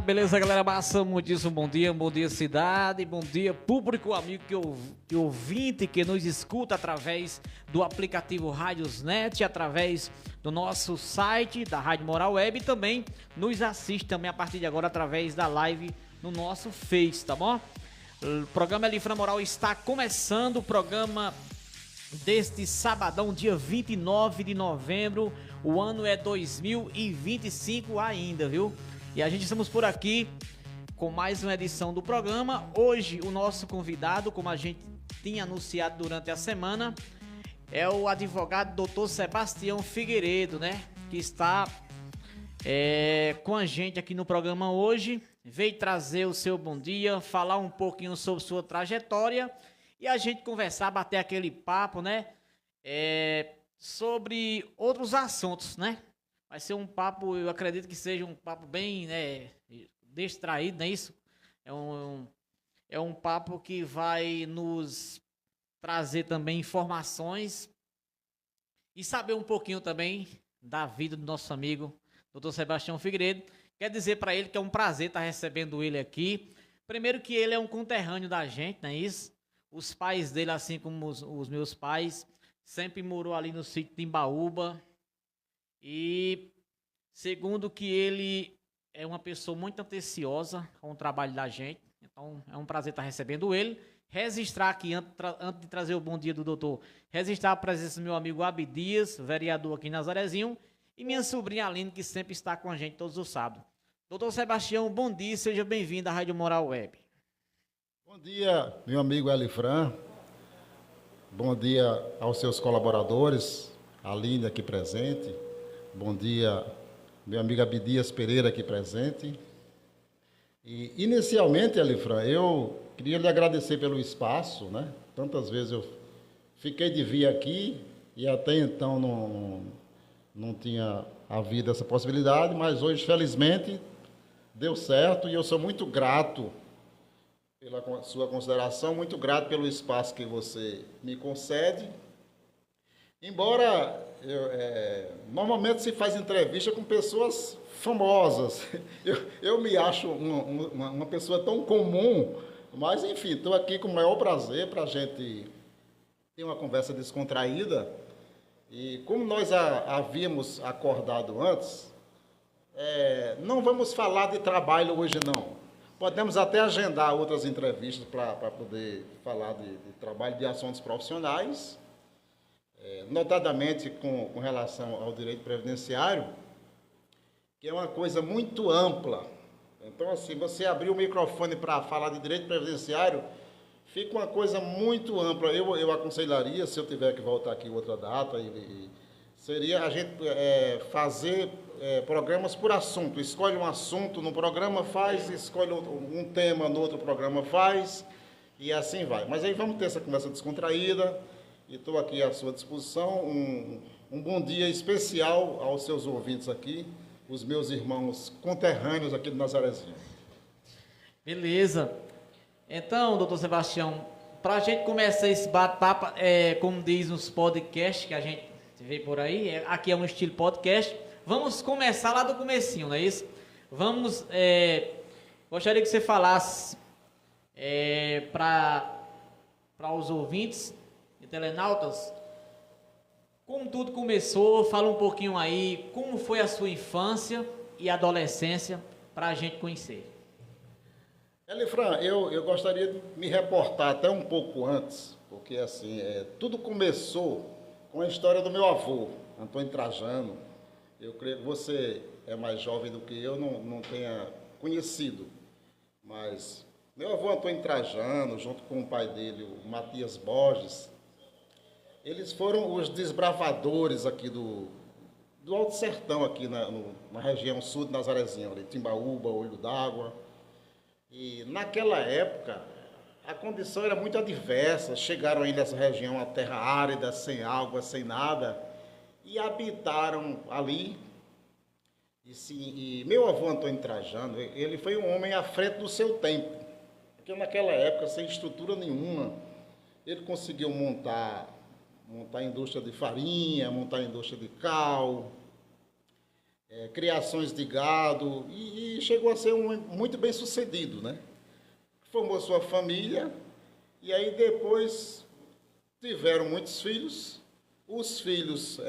Beleza, galera massa, muitíssimo bom dia cidade, bom dia público, amigo que ouvinte, que nos escuta através do aplicativo Rádiosnet, através do nosso site da Rádio Moral Web e também nos assiste também a partir de agora através da live no nosso Face, tá bom? O programa Elifran Moral está começando, o programa deste sabadão, dia 29 de novembro, o ano é 2025 ainda, viu? E a gente estamos por aqui com mais uma edição do programa. Hoje o nosso convidado, como a gente tinha anunciado durante a semana, é o advogado Dr. Sebastião Figueiredo, né? Que está com a gente aqui no programa hoje. Veio trazer o seu bom dia, falar um pouquinho sobre sua trajetória e a gente conversar, bater aquele papo, né? Sobre outros assuntos, né? Vai ser um papo, eu acredito que seja um papo bem, né, distraído, não é isso? É um papo que vai nos trazer também informações e saber um pouquinho também da vida do nosso amigo Dr. Sebastião Figueiredo. Quer dizer para ele que é um prazer estar recebendo ele aqui. Primeiro que ele é um conterrâneo da gente, não é isso? Os pais dele, assim como os meus pais, sempre morou ali no sítio de Timbaúba. E segundo que ele é uma pessoa muito atenciosa com o trabalho da gente. Então é um prazer estar recebendo ele. Registrar aqui, antes de trazer o bom dia do doutor, registrar a presença do meu amigo Abdias, vereador aqui em Nazarezinho, e minha sobrinha Aline, que sempre está com a gente todos os sábados. Doutor Sebastião, bom dia, seja bem-vindo à Rádio Moral Web. Bom dia, meu amigo Elifran. Bom dia aos seus colaboradores, Aline aqui presente. Bom dia, meu amigo Abdias Pereira aqui presente. E, inicialmente, Elifran, eu queria lhe agradecer pelo espaço, né? Tantas vezes eu fiquei de vir aqui e até então não tinha havido essa possibilidade, mas hoje, felizmente, deu certo e eu sou muito grato pela sua consideração, muito grato pelo espaço que você me concede. Embora normalmente se faz entrevista com pessoas famosas, eu me acho uma pessoa tão comum, mas enfim, estou aqui com o maior prazer para a gente ter uma conversa descontraída. E como nós havíamos acordado antes, não vamos falar de trabalho hoje não. Podemos até agendar outras entrevistas para poder falar de trabalho, de assuntos profissionais, notadamente com relação ao direito previdenciário, que é uma coisa muito ampla. Então, assim, você abrir o microfone para falar de direito previdenciário, fica uma coisa muito ampla. Eu aconselharia, se eu tiver que voltar aqui outra data, seria a gente fazer programas por assunto. Escolhe um assunto no programa, faz, escolhe um tema no outro programa, faz, e assim vai. Mas aí vamos ter essa conversa descontraída, e estou aqui à sua disposição. Um bom dia especial aos seus ouvintes aqui, os meus irmãos conterrâneos aqui do Nazarezinho. Beleza. Então, doutor Sebastião, para a gente começar esse bate-papo, como diz nos podcasts que a gente vê por aí, aqui é um estilo podcast, vamos começar lá do comecinho, não é isso? Gostaria que você falasse para os ouvintes e telenautas como tudo começou, fala um pouquinho aí, como foi a sua infância e adolescência para a gente conhecer. Elifran, eu gostaria de me reportar até um pouco antes, porque assim, tudo começou com a história do meu avô, Antônio Trajano. Eu creio que você é mais jovem do que eu, não tenha conhecido, mas meu avô Antônio Trajano, junto com o pai dele, o Matias Borges, eles foram os desbravadores aqui do Alto Sertão, aqui na região sul de Nazarezinho, ali, Timbaúba, Olho d'Água. E naquela época, a condição era muito adversa. Chegaram aí nessa região, uma terra árida, sem água, sem nada, e habitaram ali. E meu avô Antônio Trajano, ele foi um homem à frente do seu tempo, porque naquela época, sem estrutura nenhuma, ele conseguiu montar a indústria de farinha, montar a indústria de cal, criações de gado, e chegou a ser muito bem sucedido, né? Formou sua família, e aí depois tiveram muitos filhos. Os filhos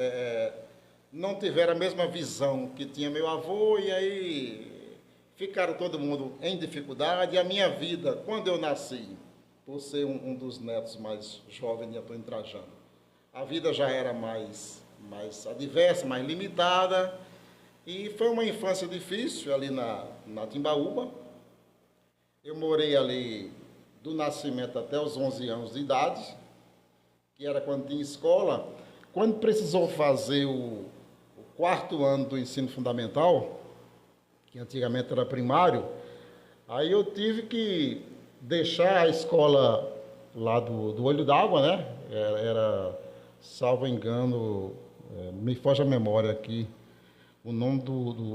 não tiveram a mesma visão que tinha meu avô, e aí ficaram todo mundo em dificuldade. E a minha vida, quando eu nasci, por ser um dos netos mais jovens de Antônio Trajano, a vida já era mais adversa, mais limitada, e foi uma infância difícil ali na Timbaúba. Eu morei ali do nascimento até os 11 anos de idade, que era quando tinha escola. Quando precisou fazer o quarto ano do ensino fundamental, que antigamente era primário, aí eu tive que deixar a escola lá do Olho d'Água, né? Era, salvo engano, me foge a memória aqui, o nome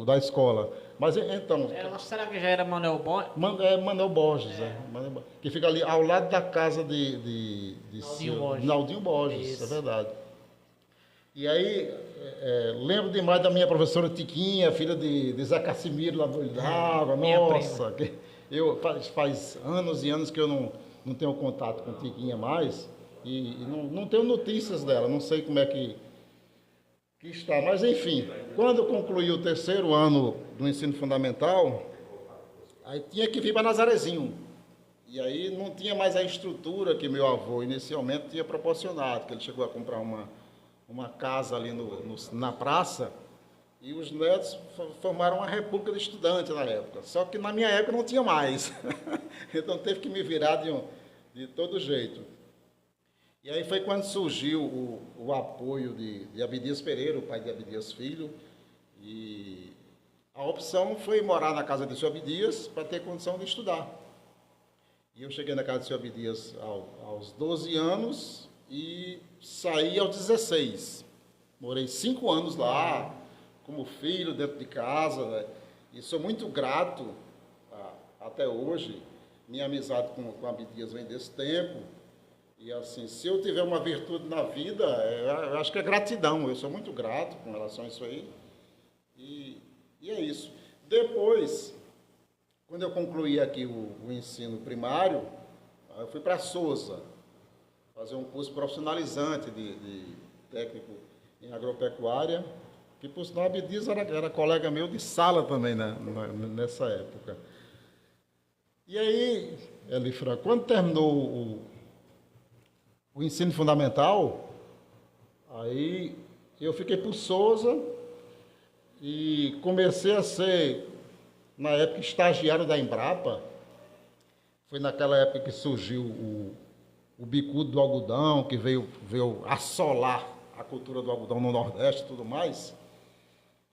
da escola. Mas então. Será que já era Manuel Borges? Manuel Borges, que fica ali ao lado da casa de Naldinho Borges, é verdade. E aí, lembro demais da minha professora Tiquinha, filha de Zé Cassimiro, lá do Olho d'Água. Nossa, faz anos e anos que eu não tenho contato com Tiquinha mais, e não tenho notícias dela, não sei como é que está. Mas, enfim, quando eu concluí o terceiro ano do ensino fundamental, aí tinha que vir para Nazarezinho. E aí não tinha mais a estrutura que meu avô inicialmente tinha proporcionado, que ele chegou a comprar uma casa ali na praça, e os netos formaram uma república de estudantes na época. Só que na minha época não tinha mais. Então teve que me virar de todo jeito. E aí foi quando surgiu o apoio de Abdias Pereira, o pai de Abdias Filho, e a opção foi morar na casa de seu Abdias para ter condição de estudar. E eu cheguei na casa de seu Abdias aos 12 anos e saí aos 16. Morei 5 anos lá, como filho, dentro de casa, né? E sou muito grato até hoje. Minha amizade com Abdias vem desse tempo. E assim, se eu tiver uma virtude na vida, eu acho que é gratidão. Eu sou muito grato com relação a isso aí. E é isso. Depois, quando eu concluí aqui o ensino primário, eu fui para Sousa, fazer um curso profissionalizante de técnico em agropecuária, que por sinal Abdias era colega meu de sala também, né, nessa época. E aí, Elifran, quando terminou o ensino fundamental, aí eu fiquei por Sousa e comecei a ser, na época, estagiário da Embrapa. Foi naquela época que surgiu o bicudo do algodão, que veio assolar a cultura do algodão no Nordeste e tudo mais.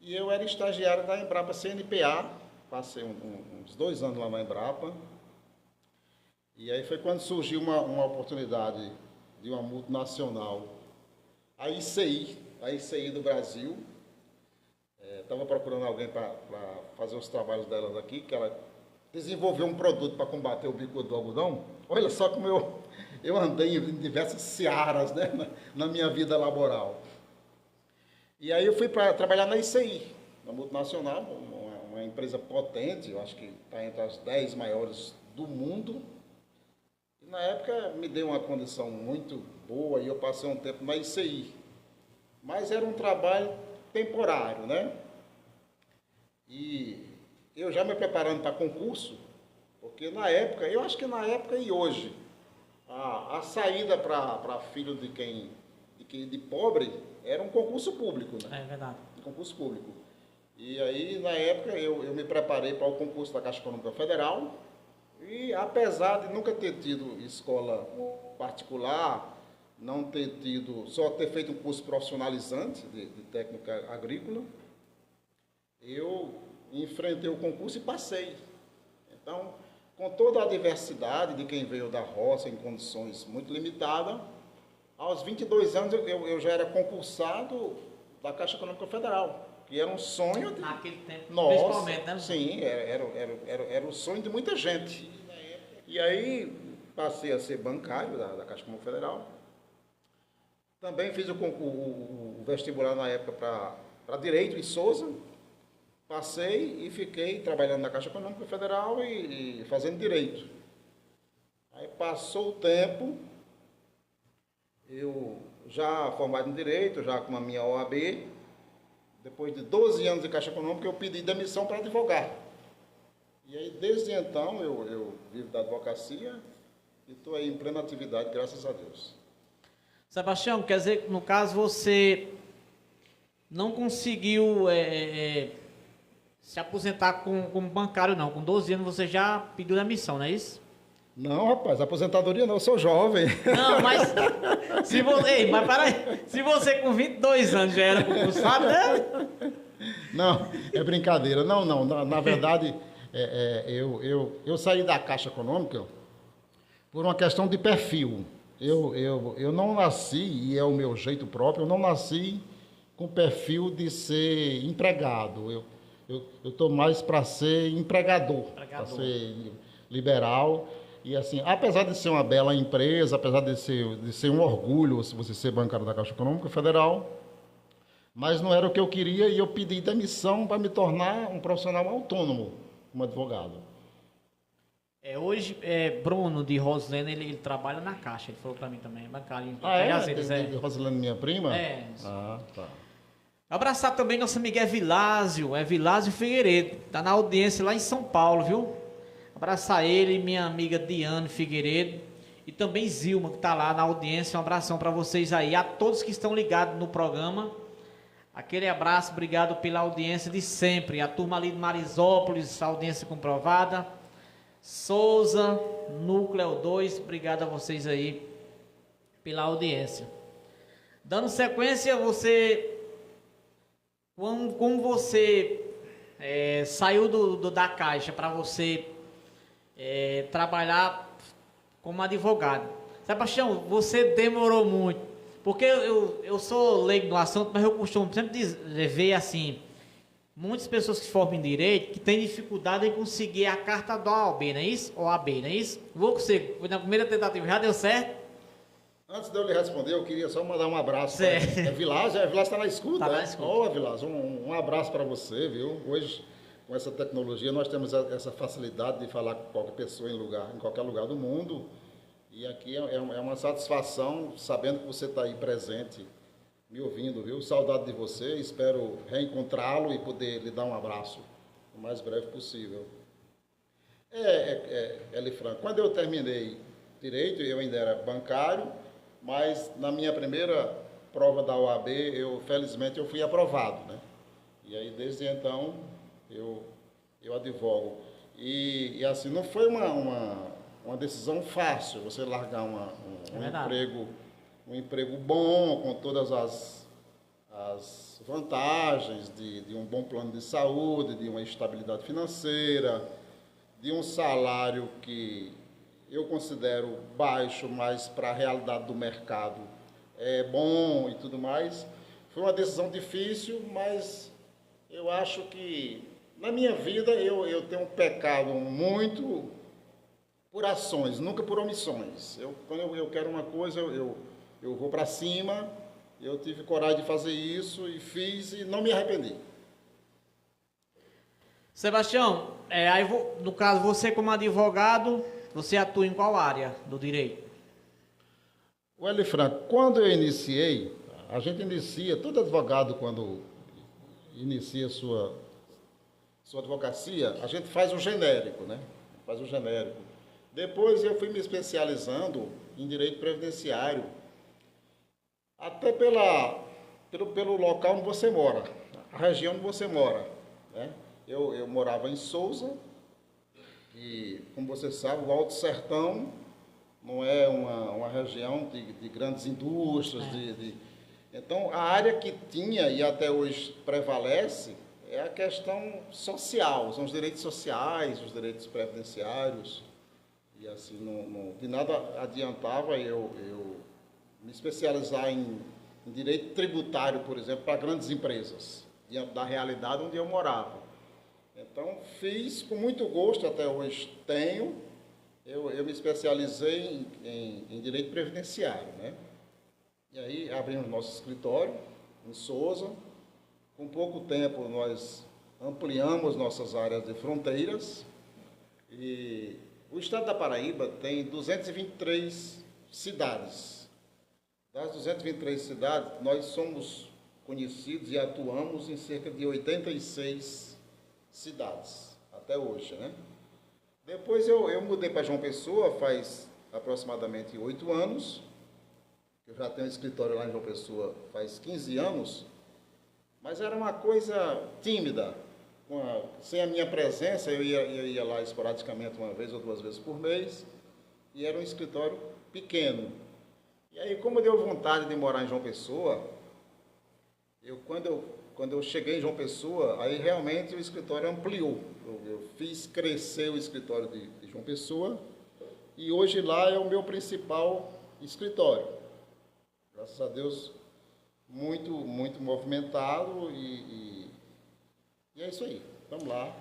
E eu era estagiário da Embrapa CNPA, passei uns 2 anos lá na Embrapa. E aí foi quando surgiu uma oportunidade de uma multinacional, a ICI do Brasil. Estava procurando alguém para fazer os trabalhos delas aqui, que ela desenvolveu um produto para combater o bicudo do algodão. Olha só como eu andei em diversas searas, né, na minha vida laboral. E aí eu fui para trabalhar na ICI, na multinacional, uma empresa potente, eu acho que está entre as 10 maiores do mundo. E na época me deu uma condição muito boa e eu passei um tempo na ICI. Mas era um trabalho temporário, né? E eu já me preparando para concurso, porque na época, eu acho que na época e hoje, a saída para filho de pobre era um concurso público, né? É verdade. Um concurso público. E aí, na época, eu me preparei para o concurso da Caixa Econômica Federal, e apesar de nunca ter tido escola particular, não ter tido, só ter feito um curso profissionalizante de técnica agrícola, eu enfrentei o concurso e passei. Então, com toda a diversidade de quem veio da roça em condições muito limitadas, aos 22 anos eu já era concursado da Caixa Econômica Federal, que era um sonho de... Naquele tempo, nossa, principalmente, né? Sim, era o sonho de muita gente. E aí passei a ser bancário da Caixa Econômica Federal. Também fiz o vestibular na época para Direito em Sousa. passei e fiquei trabalhando na Caixa Econômica Federal e fazendo direito. Aí passou o tempo, eu já formado em direito, já com a minha OAB, depois de 12 anos de Caixa Econômica, eu pedi demissão para advogar. E aí, desde então, eu vivo da advocacia e estou aí em plena atividade, graças a Deus. Sebastião, quer dizer que no caso você não conseguiu se aposentar como bancário, não. Com 12 anos você já pediu demissão, não é isso? Não, rapaz, aposentadoria não, eu sou jovem. Não, mas mas peraí, se você com 22 anos já era concursado, né? Não, é brincadeira. Não, na verdade, eu saí da Caixa Econômica por uma questão de perfil. Eu não nasci, e é o meu jeito próprio, eu não nasci com perfil de ser empregado. Eu estou mais para ser empregador, para ser liberal. E assim, apesar de ser uma bela empresa, apesar de ser um orgulho se você ser bancário da Caixa Econômica Federal, mas não era o que eu queria e eu pedi demissão para me tornar um profissional autônomo, como advogado. Hoje, Bruno de Roslene, ele trabalha na Caixa, ele falou para mim também, é bancário. De Roslene, minha prima? Tá. Tá. Abraçar também nosso amigo Vilásio Figueiredo, tá na audiência lá em São Paulo, viu? Abraçar ele, minha amiga Diane Figueiredo e também Zilma, que está lá na audiência. Um abração para vocês aí, a todos que estão ligados no programa. Aquele abraço, obrigado pela audiência de sempre. A turma ali de Marisópolis, audiência comprovada. Souza, Núcleo 2, obrigado a vocês aí pela audiência. Dando sequência, como você saiu da Caixa para você trabalhar como advogado. Sebastião, você demorou muito, porque eu sou leigo no assunto, mas eu costumo sempre ver assim, muitas pessoas que formam em direito que têm dificuldade em conseguir a carta da OAB, não é isso? OAB, não é isso? Vou conseguir, foi na primeira tentativa, já deu certo? Antes de eu lhe responder, eu queria só mandar um abraço. Certo. Vilás está na escuta? Está na escuta. Ô, Vilás, um abraço para você, viu? Hoje, com essa tecnologia, nós temos essa facilidade de falar com qualquer pessoa em qualquer lugar do mundo. E aqui é uma satisfação, sabendo que você está aí presente, me ouvindo, viu? Saudade de você, espero reencontrá-lo e poder lhe dar um abraço o mais breve possível. Elifran, quando eu terminei direito, eu ainda era bancário, mas na minha primeira prova da OAB, felizmente eu fui aprovado, né? E aí, desde então, eu advogo. E assim, não foi uma decisão fácil, você largar um emprego bom, com todas as vantagens de um bom plano de saúde, de uma estabilidade financeira, de um salário que eu considero baixo, mas para a realidade do mercado é bom e tudo mais. Foi uma decisão difícil, mas eu acho que na minha vida eu tenho pecado muito por ações, nunca por omissões. Quando eu quero uma coisa, eu vou para cima. Eu tive coragem de fazer isso e fiz e não me arrependi. Sebastião, no caso, você como advogado, você atua em qual área do direito? Elifran, quando eu iniciei, a gente inicia, todo advogado quando inicia sua advocacia, a gente faz o genérico, né? Faz o genérico. Depois eu fui me especializando em direito previdenciário, até pelo local onde você mora, a região onde você mora, né? Eu morava em Souza, e, como você sabe, o Alto Sertão não é uma região de grandes indústrias. Então, a área que tinha e até hoje prevalece é a questão social, são os direitos sociais, os direitos previdenciários. E assim, de nada adiantava eu me especializar em direito tributário, por exemplo, para grandes empresas, diante da realidade onde eu morava. Então, fiz com muito gosto, até hoje tenho. Eu me especializei em direito previdenciário, né? E aí abrimos nosso escritório em Souza. Com pouco tempo nós ampliamos nossas áreas de fronteiras e o estado da Paraíba tem 223 cidades. Das 223 cidades, nós somos conhecidos e atuamos em cerca de 86 cidades, até hoje, né? Depois eu mudei para João Pessoa faz aproximadamente 8 anos. Eu já tenho um escritório lá em João Pessoa faz 15 anos, mas era uma coisa tímida. Sem a minha presença, eu ia lá esporadicamente uma vez ou duas vezes por mês, e era um escritório pequeno. E aí, como deu vontade de morar em João Pessoa, quando eu cheguei em João Pessoa, aí realmente o escritório ampliou. Eu fiz crescer o escritório de João Pessoa, e hoje lá é o meu principal escritório. Graças a Deus, muito, muito movimentado e é isso aí. Vamos lá.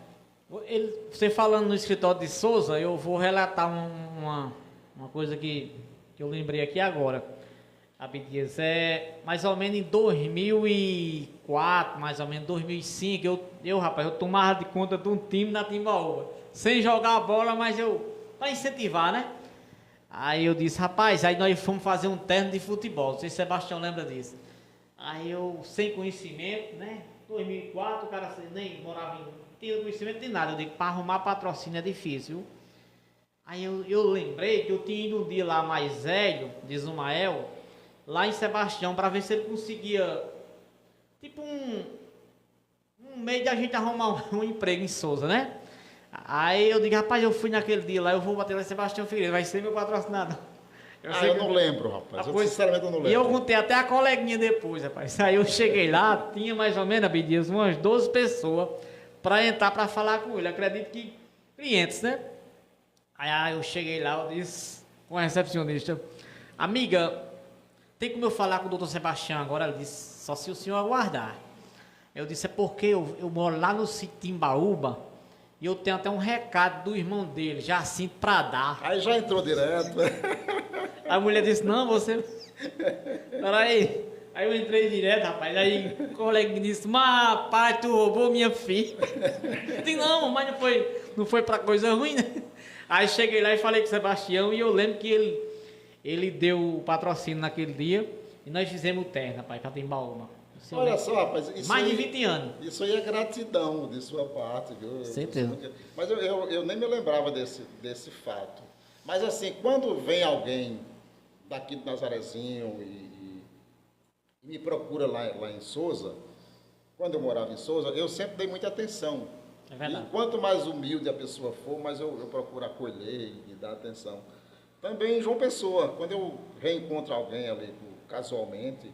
Você falando no escritório de Souza, eu vou relatar uma coisa que eu lembrei aqui agora. Abdias, mais ou menos em 2004, mais ou menos 2005, rapaz, eu tomava de conta de um time na Timbaúba, sem jogar a bola, mas para incentivar, né? Aí eu disse, rapaz, aí nós fomos fazer um treino de futebol, não sei se Sebastião lembra disso. Aí eu, sem conhecimento, né? 2004, o cara nem morava não tinha conhecimento de nada. Eu digo, para arrumar patrocínio é difícil. Aí eu lembrei que eu tinha ido um dia lá mais velho, de Zumael, lá em Sebastião, para ver se ele conseguia, tipo um meio de a gente arrumar um emprego em Souza, né? Aí eu digo, rapaz, eu fui naquele dia lá, eu vou bater lá em Sebastião Figueiredo, vai ser meu patrocinador. Eu não lembro, rapaz. Sinceramente eu não lembro. E eu contei até a coleguinha depois, rapaz. Aí eu cheguei lá, tinha mais ou menos, Abdias, umas 12 pessoas para entrar para falar com ele. Acredito que clientes, né? Aí eu cheguei lá, eu disse com a recepcionista, amiga, tem como eu falar com o doutor Sebastião agora? Ela disse, só se o senhor aguardar. Eu disse, é porque eu moro lá no Timbaúba e eu tenho até um recado do irmão dele, Jacinto, para dar. Aí já entrou direto. A mulher disse, não, você... Peraí. Aí eu entrei direto, rapaz. Aí o colega me disse, mas rapaz, tu roubou minha filha. Eu disse, não, mas não foi pra coisa ruim, né? Aí cheguei lá e falei com o Sebastião e eu lembro que ele deu o patrocínio naquele dia e nós fizemos o terno, rapaz, pra Timbaúba. Olha só, rapaz, isso mais aí, de 20 anos. Isso aí é gratidão de sua parte, viu? Certeza. Mas eu nem me lembrava desse fato. Mas assim, quando vem alguém daqui do Nazarezinho e me procura lá em Souza, quando eu morava em Souza, eu sempre dei muita atenção. É verdade. E quanto mais humilde a pessoa for, mais eu procuro acolher e dar atenção. Também em João Pessoa, quando eu reencontro alguém ali casualmente,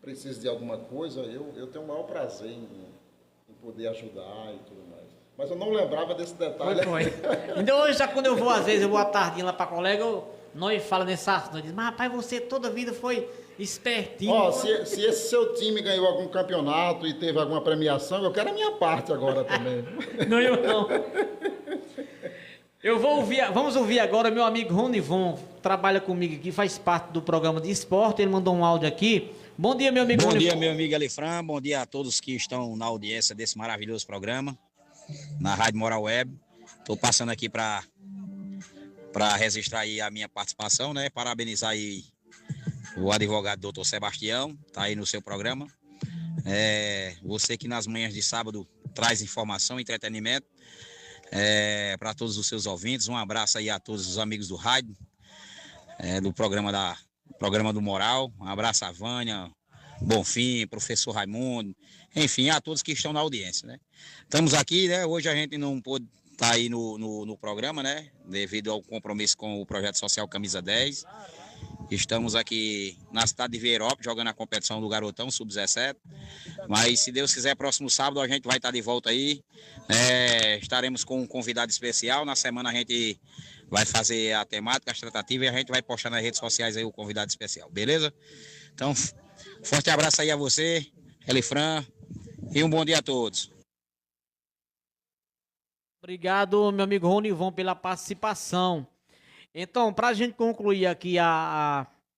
precisa de alguma coisa, eu tenho o maior prazer em poder ajudar e tudo mais. Mas eu não lembrava desse detalhe. Foi. Então hoje, já quando eu vou, às vezes, eu vou à tardinha lá para colega, nós fala nessa assunto, diz, mas rapaz, você toda a vida foi espertinho. Ó, se esse seu time ganhou algum campeonato e teve alguma premiação, eu quero a minha parte agora também. Não, eu não. Vamos ouvir agora meu amigo Ronivon, trabalha comigo aqui, faz parte do programa de esporte, ele mandou um áudio aqui. Bom dia, meu amigo. Bom dia, meu amigo Elifran. Bom dia a todos que estão na audiência desse maravilhoso programa, na Rádio Moral Web. Estou passando aqui para registrar aí a minha participação, né? Parabenizar aí o advogado doutor Sebastião, tá aí no seu programa. Você que nas manhãs de sábado traz informação, entretenimento para todos os seus ouvintes. Um abraço aí a todos os amigos do rádio, do programa do Moral. Um abraço a Vânia, Bonfim, professor Raimundo, enfim, a todos que estão na audiência, né? Estamos aqui, né? Hoje a gente não pôde estar aí no programa, né? Devido ao compromisso com o projeto social Camisa 10. Estamos aqui na cidade de Vierópolis, jogando a competição do Garotão, Sub-17. Mas, se Deus quiser, próximo sábado a gente vai estar de volta aí. Estaremos com um convidado especial. Na semana a gente vai fazer a temática, as tratativas, e a gente vai postar nas redes sociais aí o convidado especial, beleza? Então, forte abraço aí a você, Elifran, e um bom dia a todos. Obrigado, meu amigo Ronivon, pela participação. Então, para a gente concluir aqui,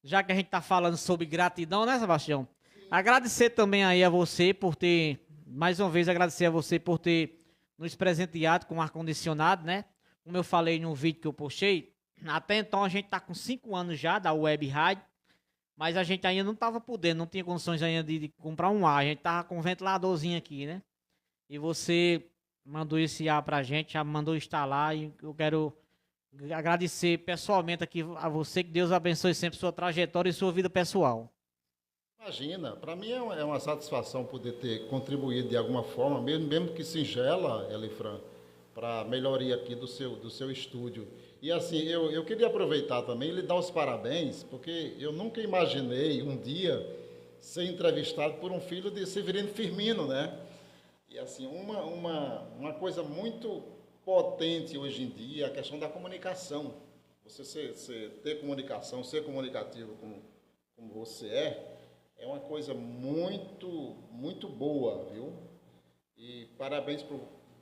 já que a gente está falando sobre gratidão, né, Sebastião? Agradecer também aí a você por ter mais uma vez agradecer a você por ter nos presenteado com ar-condicionado, né? Como eu falei no vídeo que eu postei, até então a gente tá com 5 anos já da Web Rádio, mas a gente ainda não tava podendo, não tinha condições ainda de comprar um ar. A gente tava com um ventiladorzinho aqui, né? E você mandou esse ar pra gente, já mandou instalar e eu quero agradecer pessoalmente aqui a você, que Deus abençoe sempre sua trajetória e sua vida pessoal. Imagina, para mim é uma satisfação poder ter contribuído de alguma forma, mesmo que singela, Elifran, para a melhoria aqui do seu estúdio. E assim, eu queria aproveitar também e lhe dar os parabéns, porque eu nunca imaginei um dia ser entrevistado por um filho de Severino Firmino, né? E assim, uma coisa muito potente hoje em dia é a questão da comunicação. Você ter comunicação, ser comunicativo como você é uma coisa muito, muito boa, viu? E parabéns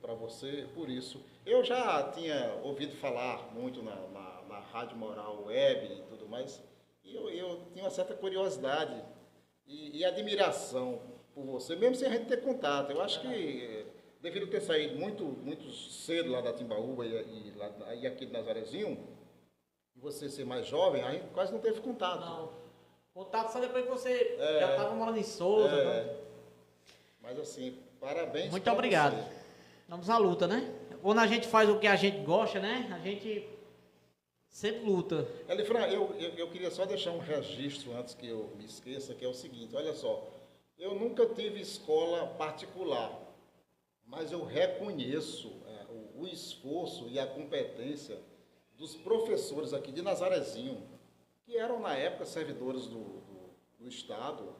para você por isso. Eu já tinha ouvido falar muito na Rádio Moral Web e tudo mais, e eu tinha uma certa curiosidade e admiração por você, mesmo sem a gente ter contato. Eu acho que devido ter saído muito cedo lá da Timbaúba e aqui de Nazarezinho, e você ser mais jovem, aí quase não teve contato. Não. Contato só depois que você já estava morando em Souza. Né? Mas assim, parabéns. Muito obrigado. Você. Vamos à luta, né? Quando a gente faz o que a gente gosta, né? A gente sempre luta. Elifran, eu queria só deixar um registro antes que eu me esqueça, que é o seguinte, olha só, eu nunca tive escola particular, mas eu reconheço o esforço e a competência dos professores aqui de Nazarezinho, que eram na época servidores do Estado,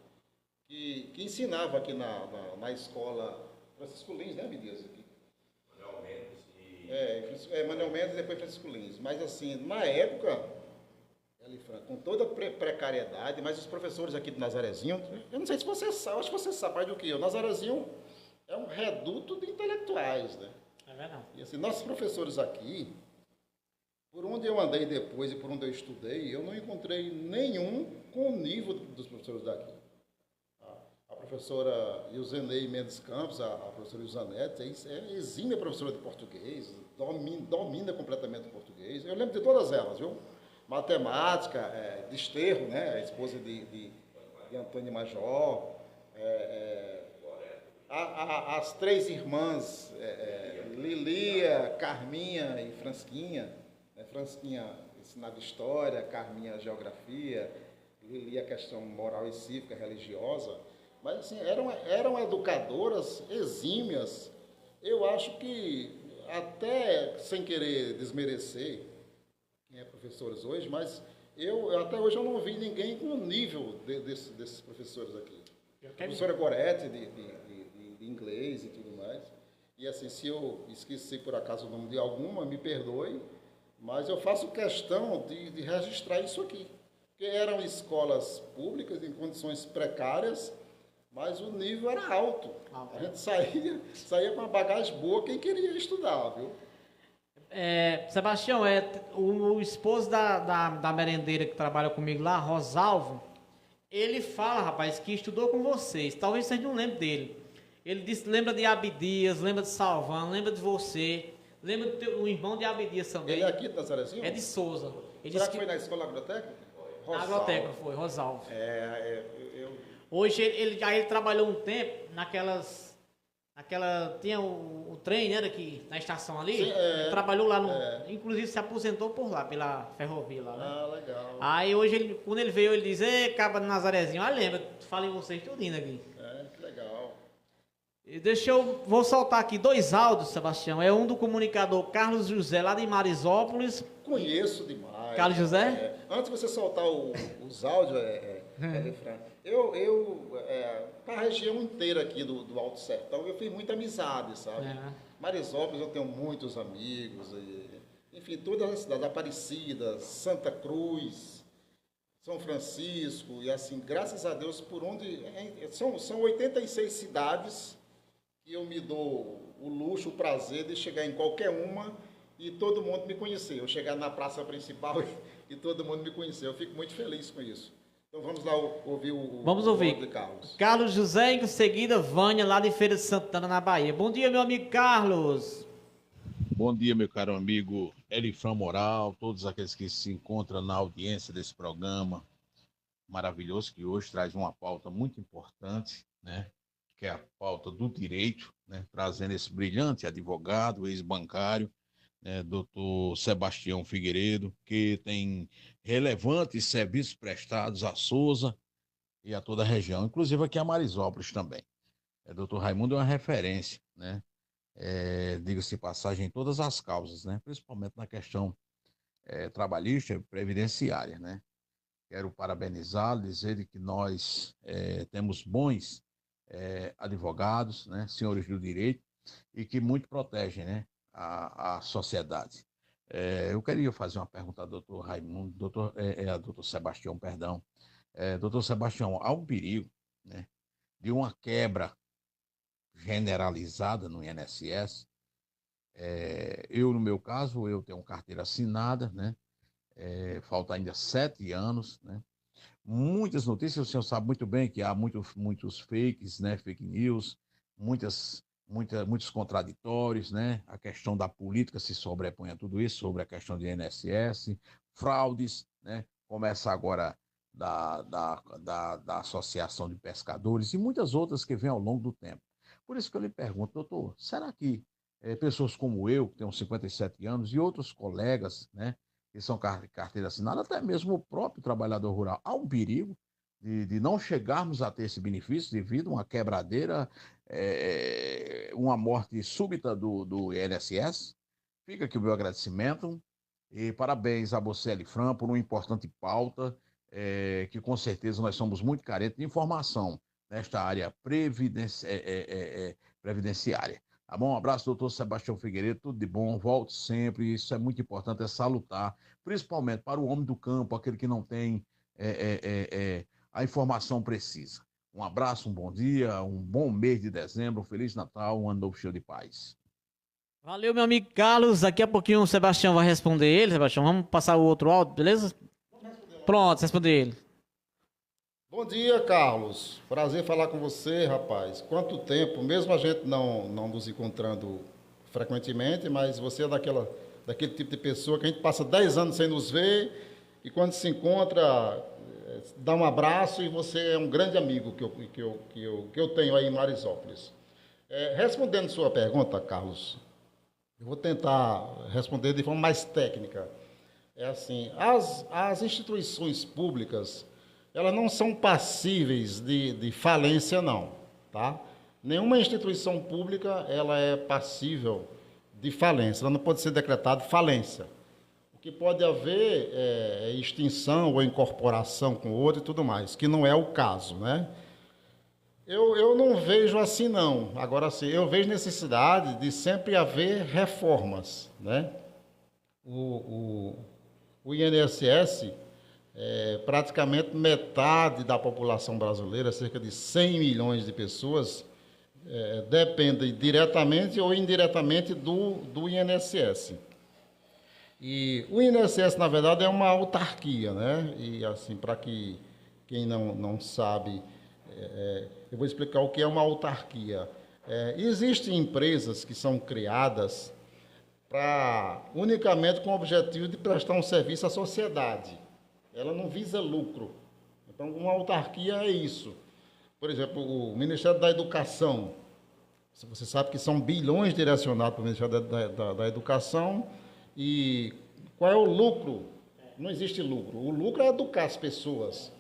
que ensinavam aqui na escola Francisco Lins, né, Midias? Manuel Mendes Manuel Mendes e depois Francisco Lins. Mas assim, na época, Elifran, com toda a precariedade, mas os professores aqui de Nazarezinho, eu não sei se você sabe, acho que você sabe mais do que eu, Nazarezinho é um reduto de intelectuais, né? É verdade. E assim, nossos professores aqui, por onde eu andei depois e por onde eu estudei, eu não encontrei nenhum com o nível dos professores daqui. A professora Ilzenei Mendes Campos, a professora Ilzanete, é exímia professora de português, domina completamente o português. Eu lembro de todas elas, viu? Matemática, Desterro, né? A esposa de Antônio Major, as três irmãs, Lilia, Carminha e Fransquinha. Fransquinha ensinava história, Carminha geografia, Lilia questão moral e cívica, religiosa. Mas assim, eram educadoras exímias. Eu acho que, até sem querer desmerecer quem é professores hoje, mas até hoje eu não vi ninguém com o nível desses professores aqui. A professora Gorete, de inglês e tudo mais. E assim, se eu esqueci por acaso o nome de alguma, me perdoe, mas eu faço questão de registrar isso aqui. Porque eram escolas públicas em condições precárias, mas o nível era alto. A gente saía com uma bagagem boa quem queria estudar, viu? Sebastião, o esposo da merendeira que trabalha comigo lá, Rosalvo, ele fala, rapaz, que estudou com vocês. Talvez vocês não lembrem dele. Ele disse, lembra de Abdias, lembra de Salvão, lembra de você, lembra do irmão de Abdias também. Ele é aqui de Nazarezinho? É de Souza. Será que foi na escola agrotécnica? Na agrotécnica foi, Rosalvo. Eu... Hoje ele trabalhou um tempo tinha o trem, né, daqui na estação ali. Sim, ele trabalhou lá inclusive se aposentou por lá, pela ferrovia lá, né? Ah, legal. Aí hoje quando ele veio, ele diz: "Ei, caba de Nazarezinho, lembra, falei vocês tudinho aqui". Que legal. E vou soltar aqui 2 áudios, Sebastião. É um do comunicador Carlos José, lá de Marisópolis. Conheço demais. Carlos José? Antes de você soltar os áudios, Elifran, para a região inteira aqui do Alto Sertão, eu fiz muita amizade, sabe? Marisópolis eu tenho muitos amigos, enfim, todas as cidades, Aparecida, Santa Cruz, São Francisco, e assim, graças a Deus, por onde... São 86 cidades que eu me dou o luxo, o prazer de chegar em qualquer uma e todo mundo me conhecer. Eu chegar na praça principal e todo mundo me conhecer. Eu fico muito feliz com isso. Então vamos lá ouvir Vamos o ouvir. áudio de Carlos. Carlos José, em seguida Vânia, lá de Feira de Santana, na Bahia. Bom dia, meu amigo Carlos. Bom dia, meu caro amigo Elifran Moral, todos aqueles que se encontram na audiência desse programa maravilhoso, que hoje traz uma pauta muito importante, né? Que é a pauta do direito, né? Trazendo esse brilhante advogado, ex-bancário, né? Doutor Sebastião Figueiredo, que tem relevantes serviços prestados a Souza e a toda a região, inclusive aqui a Marisópolis também. Doutor Raimundo é uma referência, né? Diga-se de passagem, em todas as causas, né? Principalmente na questão trabalhista e previdenciária, né? Quero parabenizá-lo, dizer que nós temos bons advogados, né? Senhores do direito, e que muito protegem, né? a sociedade. Eu queria fazer uma pergunta ao doutor Raimundo, doutor Sebastião, perdão. Doutor Sebastião, há um perigo, né? De uma quebra generalizada no INSS. Eu, no meu caso, eu tenho carteira assinada, né? Falta ainda 7 anos, né? Muitas notícias, o senhor sabe muito bem que há muitos fakes, né? Fake news, muitos contraditórios, né? A questão da política se sobrepõe a tudo isso, sobre a questão do INSS, fraudes, né? Começa agora da Associação de Pescadores e muitas outras que vêm ao longo do tempo. Por isso que eu lhe pergunto, doutor, será que pessoas como eu, que tenho 57 anos, e outros colegas, né, que são carteira assinada, até mesmo o próprio trabalhador rural, há um perigo de não chegarmos a ter esse benefício devido a uma quebradeira, uma morte súbita do INSS? Fica aqui o meu agradecimento e parabéns a você, Elifran, por uma importante pauta, que com certeza nós somos muito carentes de informação nesta área previdenciária. Tá bom? Um abraço, doutor Sebastião Figueiredo, tudo de bom, volte sempre, isso é muito importante, é salutar, principalmente para o homem do campo, aquele que não tem a informação precisa. Um abraço, um bom dia, um bom mês de dezembro, um Feliz Natal, um ano novo cheio de paz. Valeu, meu amigo Carlos. Daqui a pouquinho o Sebastião vai responder ele. Sebastião, vamos passar o outro áudio, beleza? Pronto, responder ele. Bom dia, Carlos. Prazer falar com você, rapaz. Quanto tempo, mesmo a gente não nos encontrando frequentemente, mas você é daquele tipo de pessoa que a gente passa 10 anos sem nos ver e quando se encontra, dá um abraço e você é um grande amigo que eu tenho aí em Marisópolis. Respondendo sua pergunta, Carlos, eu vou tentar responder de forma mais técnica. É assim, as instituições públicas, elas não são passíveis de falência, não, tá? Nenhuma instituição pública, ela é passível de falência, ela não pode ser decretada falência. O que pode haver é extinção ou incorporação com outra e tudo mais, que não é o caso, né? Eu não vejo assim, não. Agora, sim, eu vejo necessidade de sempre haver reformas, né? O INSS, praticamente metade da população brasileira, cerca de 100 milhões de pessoas, dependem diretamente ou indiretamente do INSS. E o INSS, na verdade, é uma autarquia, né? E, assim, para quem não sabe, eu vou explicar o que é uma autarquia. Existem empresas que são criadas unicamente com o objetivo de prestar um serviço à sociedade. Ela não visa lucro. Então, uma autarquia é isso. Por exemplo, o Ministério da Educação. Você sabe que são bilhões direcionados para o Ministério da Educação. E qual é o lucro? Não existe lucro. O lucro é educar as pessoas.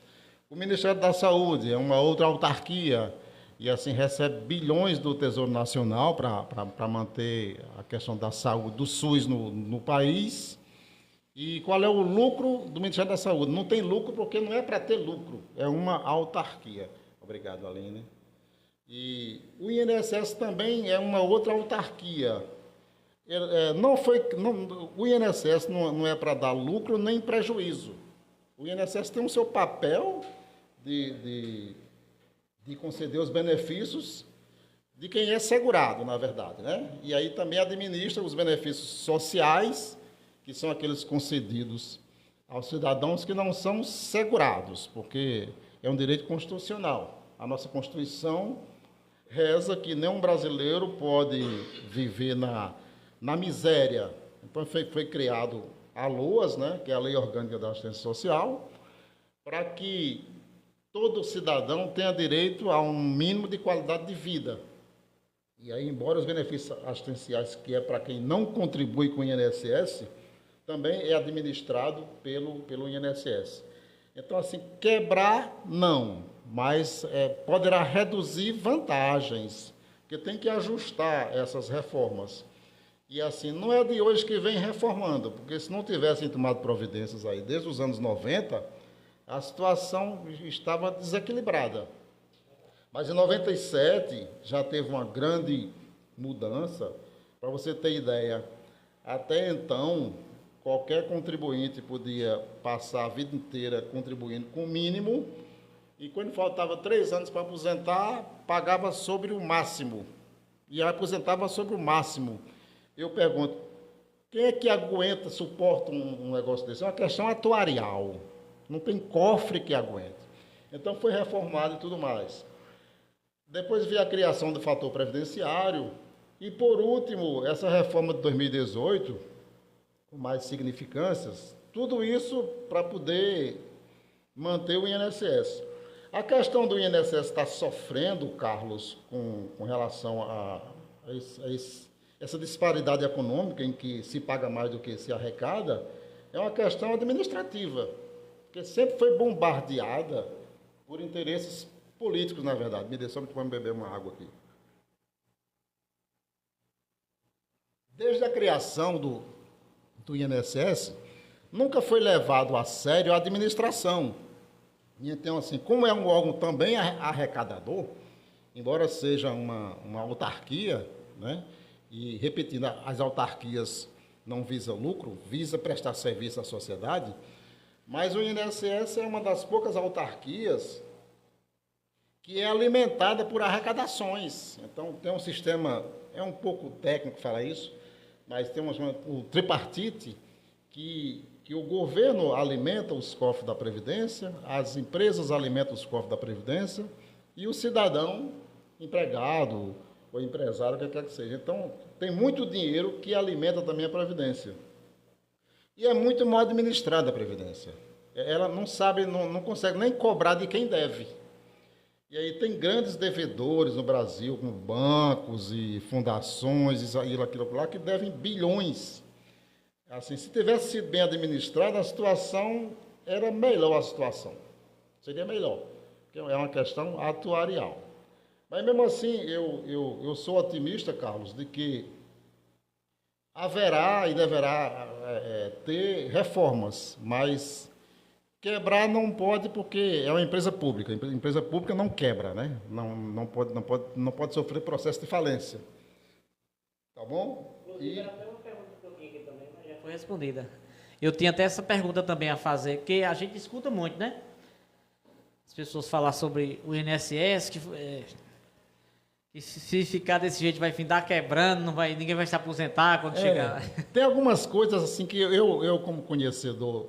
O Ministério da Saúde é uma outra autarquia e assim recebe bilhões do Tesouro Nacional para manter a questão da saúde, do SUS no país. E qual é o lucro do Ministério da Saúde? Não tem lucro porque não é para ter lucro, é uma autarquia. Obrigado, Aline. E o INSS também é uma outra autarquia. O INSS não é para dar lucro nem prejuízo. O INSS tem o seu papel de conceder os benefícios de quem é segurado, na verdade, né? E aí também administra os benefícios sociais, que são aqueles concedidos aos cidadãos que não são segurados, porque é um direito constitucional. A nossa Constituição reza que nenhum brasileiro pode viver na miséria. Então foi criado a LOAS, né, que é a Lei Orgânica da Assistência Social, para que todo cidadão tenha direito a um mínimo de qualidade de vida. E aí, embora os benefícios assistenciais, que é para quem não contribui com o INSS, também é administrado pelo INSS. Então, assim, quebrar, não, mas poderá reduzir vantagens, porque tem que ajustar essas reformas. E, assim, não é de hoje que vem reformando, porque se não tivessem tomado providências aí desde os anos 90, a situação estava desequilibrada. Mas em 97 já teve uma grande mudança. Para você ter ideia, até então, qualquer contribuinte podia passar a vida inteira contribuindo com o mínimo, e quando faltava 3 anos para aposentar, pagava sobre o máximo. E aposentava sobre o máximo. Eu pergunto, quem é que aguenta, suporta um negócio desse? É uma questão atuarial. Não tem cofre que aguente. Então foi reformado e tudo mais. Depois veio a criação do fator previdenciário. E, por último, essa reforma de 2018, com mais significâncias, tudo isso para poder manter o INSS. A questão do INSS está sofrendo, Carlos, com relação a essa disparidade econômica em que se paga mais do que se arrecada, é uma questão administrativa, que sempre foi bombardeada por interesses políticos, na verdade. Me dê só para beber uma água aqui. Desde a criação do INSS, nunca foi levado a sério a administração. Então, assim, como é um órgão também arrecadador, embora seja uma autarquia, né? E, repetindo, as autarquias não visam lucro, visa prestar serviço à sociedade, mas o INSS é uma das poucas autarquias que é alimentada por arrecadações. Então, tem um sistema, é um pouco técnico falar isso, mas tem o tripartite, que o governo alimenta os cofres da Previdência, as empresas alimentam os cofres da Previdência e o cidadão, empregado ou empresário, o que quer que seja. Então, tem muito dinheiro que alimenta também a Previdência. E é muito mal administrada a Previdência. Ela não sabe, não consegue nem cobrar de quem deve. E aí tem grandes devedores no Brasil, como bancos e fundações, isso, aquilo lá, que devem bilhões. Assim, se tivesse sido bem administrada, a situação era melhor a situação. Seria melhor, porque é uma questão atuarial. Mas, mesmo assim, eu sou otimista, Carlos, de que haverá e deverá ter reformas, mas quebrar não pode, porque é uma empresa pública. A empresa pública não quebra, né? Não pode sofrer processo de falência. Tá bom? Inclusive, era até uma pergunta que eu tinha aqui também, mas já foi respondida. Eu tinha até essa pergunta também a fazer, porque a gente escuta muito, né? As pessoas falar sobre o INSS, que se ficar desse jeito vai findar quebrando, ninguém vai se aposentar quando chegar. Tem algumas coisas assim que eu como conhecedor,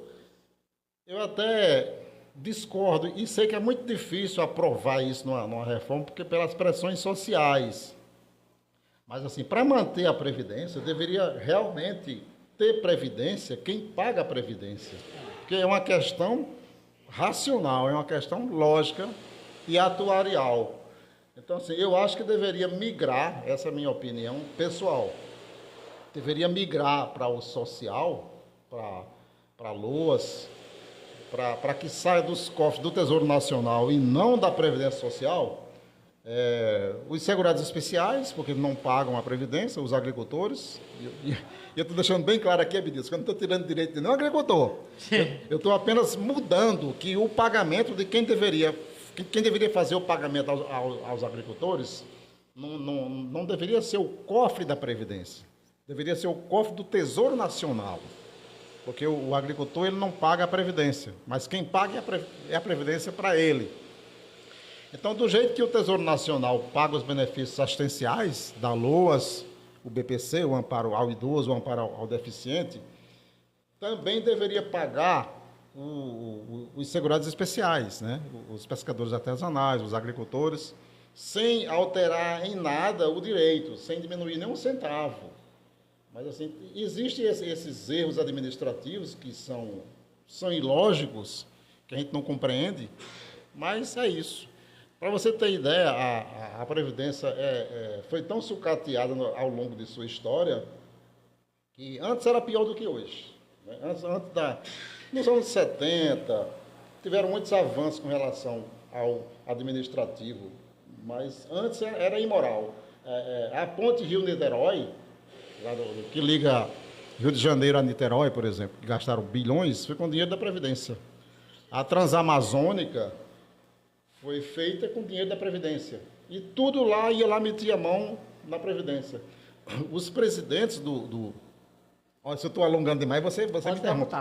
eu até discordo e sei que é muito difícil aprovar isso numa reforma, porque pelas pressões sociais. Mas, assim, para manter a Previdência, deveria realmente ter Previdência quem paga a Previdência. Porque é uma questão racional, é uma questão lógica e atuarial. Então, assim, eu acho que deveria migrar, essa é a minha opinião pessoal, deveria migrar para o social, para LOAS, para que saia dos cofres do Tesouro Nacional e não da Previdência Social, os segurados especiais, porque não pagam a Previdência, os agricultores. E eu estou deixando bem claro aqui, Abdias, que eu não estou tirando direito de nenhum agricultor. Eu estou apenas mudando que o pagamento de quem deveria fazer o pagamento aos agricultores não deveria ser o cofre da Previdência, deveria ser o cofre do Tesouro Nacional. Porque o agricultor ele não paga a Previdência, mas quem paga é a Previdência para ele. Então, do jeito que o Tesouro Nacional paga os benefícios assistenciais da LOAS, o BPC, o amparo ao idoso, o amparo ao deficiente, também deveria pagar os segurados especiais, né? Os pescadores artesanais, os agricultores, sem alterar em nada o direito, sem diminuir nem um centavo. Mas, assim, existem esses erros administrativos que são ilógicos, que a gente não compreende, mas é isso. Para você ter ideia, a Previdência foi tão sucateada ao longo de sua história que antes era pior do que hoje. Né? Nos anos 70, tiveram muitos avanços com relação ao administrativo, mas antes era imoral. A ponte Rio-Niterói, que liga Rio de Janeiro a Niterói, por exemplo, que gastaram bilhões, foi com dinheiro da Previdência. A Transamazônica foi feita com dinheiro da Previdência. E tudo lá ia lá meter a mão na Previdência. Os presidentes Olha, se eu estou alongando demais, você me interrompe.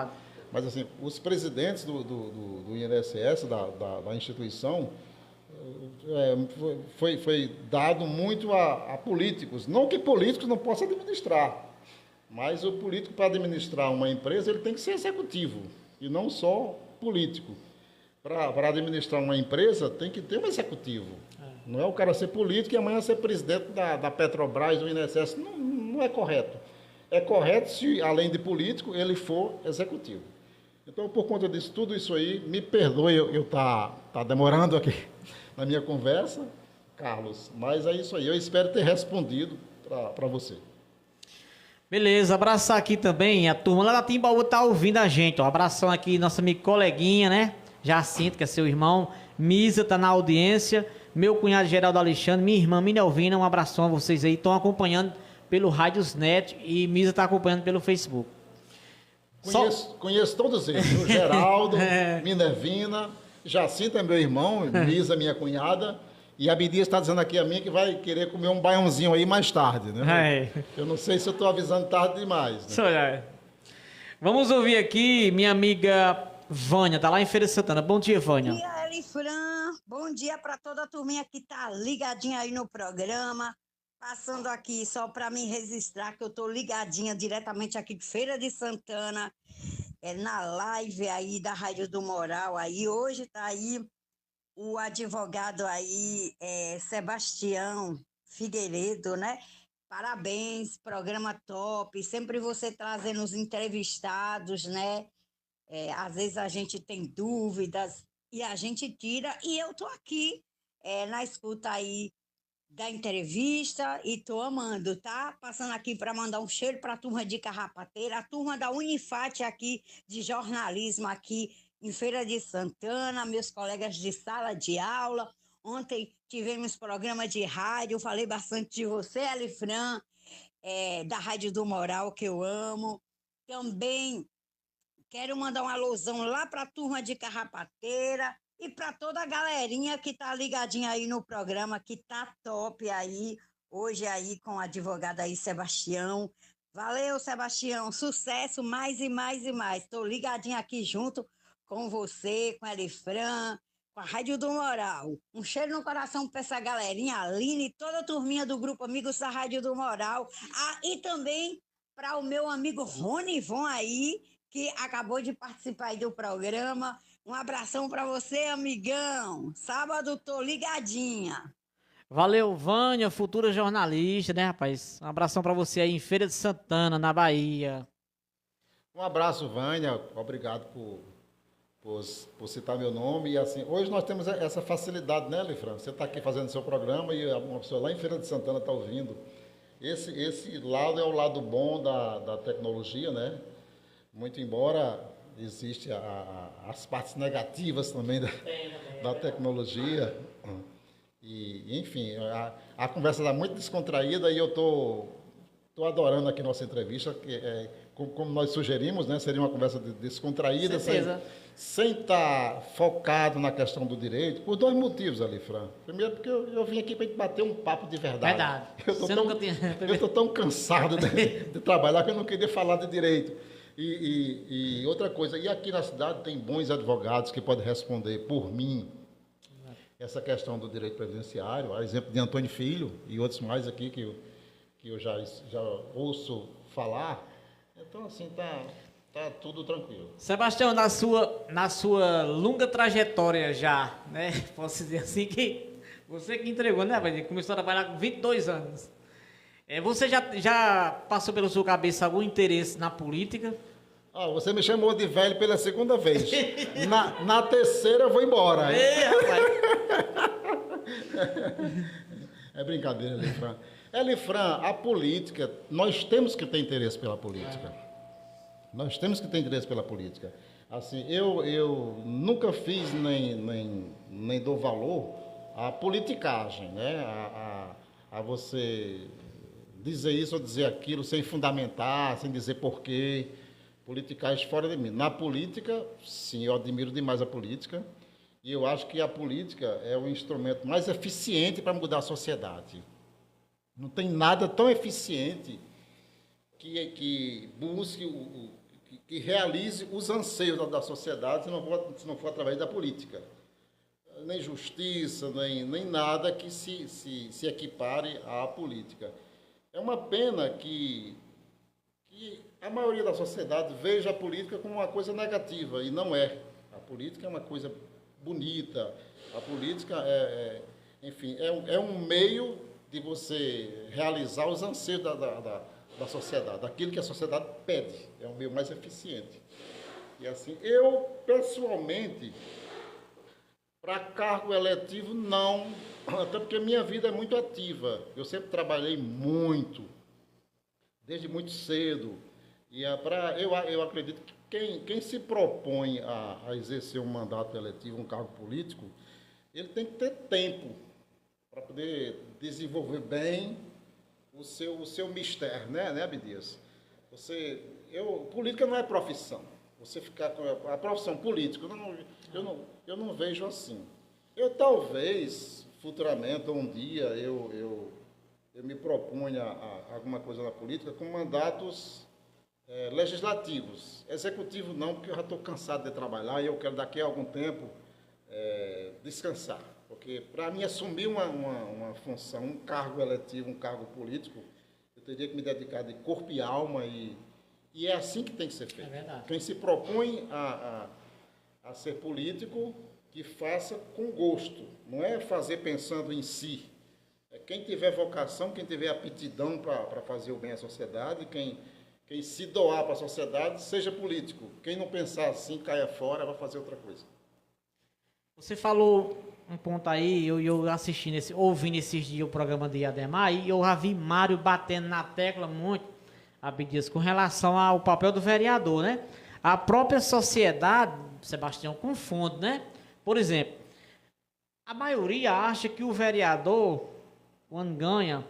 Mas, assim, os presidentes do INSS, da instituição, foi dado muito a políticos. Não que políticos não possam administrar, mas o político, para administrar uma empresa, ele tem que ser executivo, e não só político. Para administrar uma empresa, tem que ter um executivo. Não é o cara ser político e amanhã ser presidente da Petrobras, do INSS. Não é correto. É correto se, além de político, ele for executivo. Então, por conta disso, tudo isso aí, me perdoe eu tá demorando aqui na minha conversa, Carlos, mas é isso aí. Eu espero ter respondido para você. Beleza, abraçar aqui também a turma lá da Timbaúba tá ouvindo a gente, ó. Abração aqui, nossa amiga coleguinha, né? Jacinto, que é seu irmão. Misa tá na audiência. Meu cunhado Geraldo Alexandre, minha irmã Minelvina, um abração a vocês aí. Estão acompanhando pelo Rádiosnet e Misa tá acompanhando pelo Facebook. Conheço todos eles. O Geraldo, Minervina, Jacinto é meu irmão, Misa minha cunhada. E a Bidia está dizendo aqui a mim que vai querer comer um baiãozinho aí mais tarde, né? Eu não sei se eu estou avisando tarde demais. Né? Vamos ouvir aqui minha amiga Vânia, tá lá em Feira de Santana. Bom dia, Vânia. Bom dia, Elifran. Bom dia para toda a turminha que tá ligadinha aí no programa. Passando aqui só para me registrar que eu tô ligadinha diretamente aqui de Feira de Santana, na live aí da Rádio do Moral. Aí hoje tá aí o advogado aí, Sebastião Figueiredo, né? Parabéns, programa top. Sempre você trazendo os entrevistados, né? Às vezes a gente tem dúvidas e a gente tira. E eu tô aqui na escuta aí da entrevista e tô amando, tá? Passando aqui para mandar um cheiro para a turma de Carrapateira, a turma da Unifat aqui de jornalismo aqui em Feira de Santana, meus colegas de sala de aula. Ontem tivemos programa de rádio, falei bastante de você, Elifran, da Rádio do Moral, que eu amo. Também quero mandar um alusão lá para a turma de Carrapateira e para toda a galerinha que tá ligadinha aí no programa, que tá top aí, hoje aí com o advogado aí, Sebastião. Valeu, Sebastião, sucesso, mais e mais e mais. Tô ligadinha aqui junto com você, com a Elifran, com a Rádio do Moral. Um cheiro no coração para essa galerinha, a Aline e toda a turminha do Grupo Amigos da Rádio do Moral. E também para o meu amigo Rony Von aí, que acabou de participar aí do programa. Um abração para você, amigão. Sábado tô ligadinha. Valeu, Vânia, futura jornalista, né, rapaz? Um abração para você aí em Feira de Santana, na Bahia. Um abraço, Vânia. Obrigado por citar meu nome. E assim, hoje nós temos essa facilidade, né, Elifran? Você está aqui fazendo seu programa e uma pessoa lá em Feira de Santana está ouvindo. Esse lado é o lado bom da tecnologia, né? Muito embora existem as partes negativas também da tecnologia. E, enfim, a conversa está muito descontraída e eu estou adorando aqui nossa entrevista, que como nós sugerimos, né, seria uma conversa descontraída, sem estar focado na questão do direito, por dois motivos, Elifran. Primeiro, porque eu vim aqui para a gente bater um papo de verdade. Eu estou tão cansado de trabalhar que eu não queria falar de direito. E outra coisa, e aqui na cidade tem bons advogados que podem responder por mim essa questão do direito previdenciário, a exemplo de Antônio Filho e outros mais aqui que eu já ouço falar. Então, assim, tá Tá tudo tranquilo. Sebastião, na sua longa trajetória já, né? Posso dizer assim que você que entregou, né, rapaz? Começou a trabalhar com 22 anos. Você já passou pela sua cabeça algum interesse na política? Você me chamou de velho pela segunda vez. Na terceira eu vou embora. Rapaz. É brincadeira, Elifran. Elifran, a política, nós temos que ter interesse pela política. Nós temos que ter interesse pela política. Assim, eu nunca fiz nem dou valor à politicagem, né? A você dizer isso ou dizer aquilo sem fundamentar, sem dizer porquê. Politicagem fora de mim. Na política, sim, eu admiro demais a política. E eu acho que a política é o instrumento mais eficiente para mudar a sociedade. Não tem nada tão eficiente que busque, que realize os anseios da sociedade se não for através da política. Nem justiça, nem nada que se equipare à política. É uma pena que a maioria da sociedade veja a política como uma coisa negativa, e não é. A política é uma coisa bonita, a política enfim, é um meio de você realizar os anseios da sociedade, daquilo que a sociedade pede, é um meio mais eficiente. E assim, eu, pessoalmente, para cargo eletivo, não, até porque minha vida é muito ativa, eu sempre trabalhei muito, desde muito cedo, e eu acredito que quem se propõe a exercer um mandato eletivo, um cargo político, ele tem que ter tempo para poder desenvolver bem o seu mistério, né, Abdias? Política não é profissão. Você ficar com a profissão política, eu não vejo assim. Eu talvez, futuramente, um dia, eu me propunha a alguma coisa na política com mandatos legislativos. Executivo não, porque eu já estou cansado de trabalhar e eu quero daqui a algum tempo descansar. Porque para mim assumir uma função, um cargo eletivo, um cargo político, eu teria que me dedicar de corpo e alma e é assim que tem que ser feito. É verdade. Quem se propõe a ser político, que faça com gosto, não é fazer pensando em si. Quem tiver vocação, quem tiver aptidão para fazer o bem à sociedade, quem se doar para a sociedade, seja político. Quem não pensar assim, caia fora, vai fazer outra coisa. Você falou um ponto aí, eu ouvindo esses dias o programa de Ademar, e eu já vi Mário batendo na tecla muito, Abdias, com relação ao papel do vereador, né? A própria sociedade, Sebastião, confunde, né? Por exemplo, a maioria acha que o vereador, quando ganha,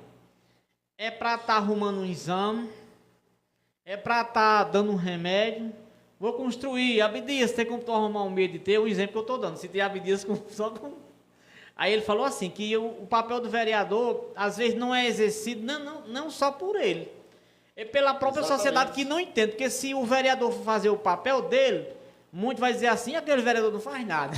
é para estar arrumando um exame, é para estar dando um remédio. Vou construir, Abdias, tem como tu arrumar um meio de ter? Um exemplo que eu estou dando, se tem Abdias só com... Aí ele falou assim, que o papel do vereador, às vezes, não é exercido, não só por ele, é pela própria sociedade que não entende, porque se o vereador for fazer o papel dele, muito vai dizer assim, aquele vereador não faz nada.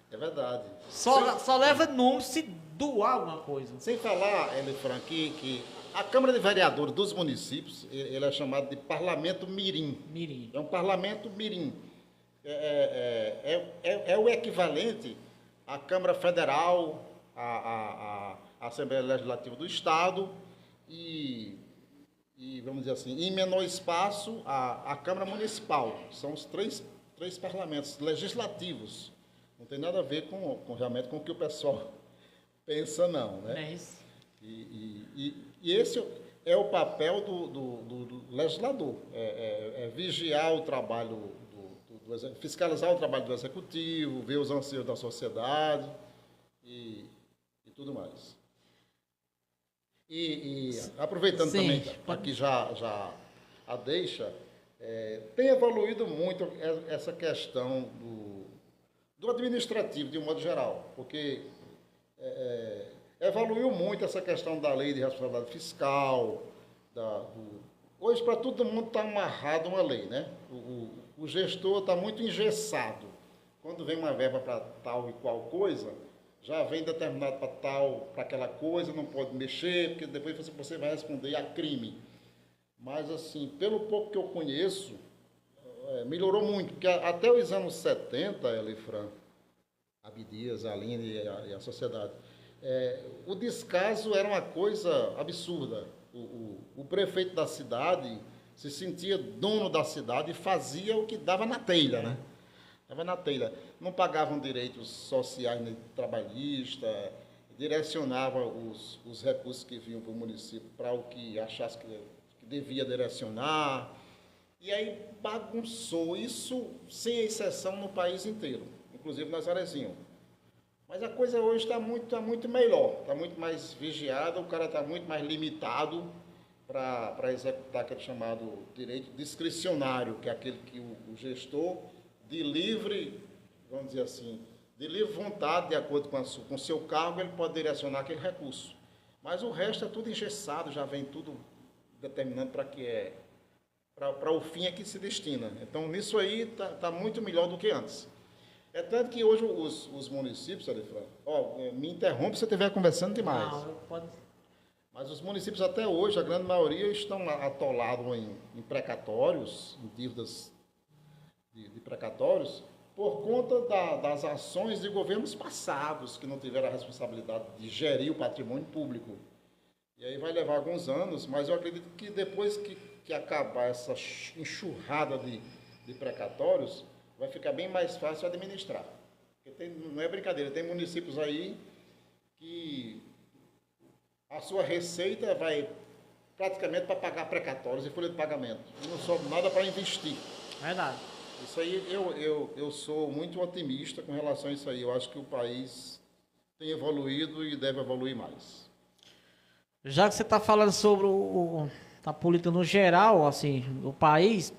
É verdade. Só leva nome se doar alguma coisa. Sem falar, Elifran, que a Câmara de Vereadores dos municípios, ele é chamado de Parlamento Mirim. Mirim. É um Parlamento Mirim. É o equivalente à Câmara Federal, à Assembleia Legislativa do Estado e vamos dizer assim, em menor espaço, a Câmara Municipal. São os três parlamentos legislativos. Não tem nada a ver realmente com o que o pessoal pensa, não. Né? É isso. E esse é o papel do legislador, vigiar o trabalho, fiscalizar o trabalho do executivo, ver os anseios da sociedade e tudo mais. E aproveitando Sim, também, aqui já a deixa, tem evoluído muito essa questão do administrativo, de um modo geral, porque evoluiu muito essa questão da lei de responsabilidade fiscal. Hoje, para todo mundo, está amarrado uma lei, né? O gestor está muito engessado. Quando vem uma verba para tal e qual coisa, já vem determinado para aquela coisa, não pode mexer, porque depois você vai responder a crime. Mas, assim, pelo pouco que eu conheço, melhorou muito, porque até os anos 70, Elifran, Abdias, a Aline e a sociedade, o descaso era uma coisa absurda. O prefeito da cidade se sentia dono da cidade e fazia o que dava na telha, né? Dava na telha. Não pagavam direitos sociais nem trabalhistas, direcionava os recursos que vinham para o município para o que achasse que devia direcionar. E aí bagunçou isso, sem exceção, no país inteiro, inclusive nas Arezinho. Mas a coisa hoje está muito melhor, está muito mais vigiada, o cara está muito mais limitado para executar aquele chamado direito discricionário, que é aquele que o gestor, de livre, vamos dizer assim, de livre vontade, de acordo com o seu cargo, ele pode direcionar aquele recurso. Mas o resto é tudo engessado, já vem tudo determinando para o fim a que se destina. Então, nisso aí está muito melhor do que antes. É tanto que hoje os municípios, Alifran, me interrompe se eu estiver conversando demais. Não, pode... Mas os municípios até hoje, a grande maioria, estão atolados em precatórios, em dívidas de precatórios, por conta das ações de governos passados, que não tiveram a responsabilidade de gerir o patrimônio público. E aí vai levar alguns anos, mas eu acredito que depois que acabar essa enxurrada de precatórios, vai ficar bem mais fácil administrar. Porque não é brincadeira, tem municípios aí que a sua receita vai praticamente para pagar precatórios e folha de pagamento. Não sobra nada para investir. Verdade. Isso aí, eu sou muito otimista com relação a isso aí. Eu acho que o país tem evoluído e deve evoluir mais. Já que você está falando sobre a política no geral, assim, do país,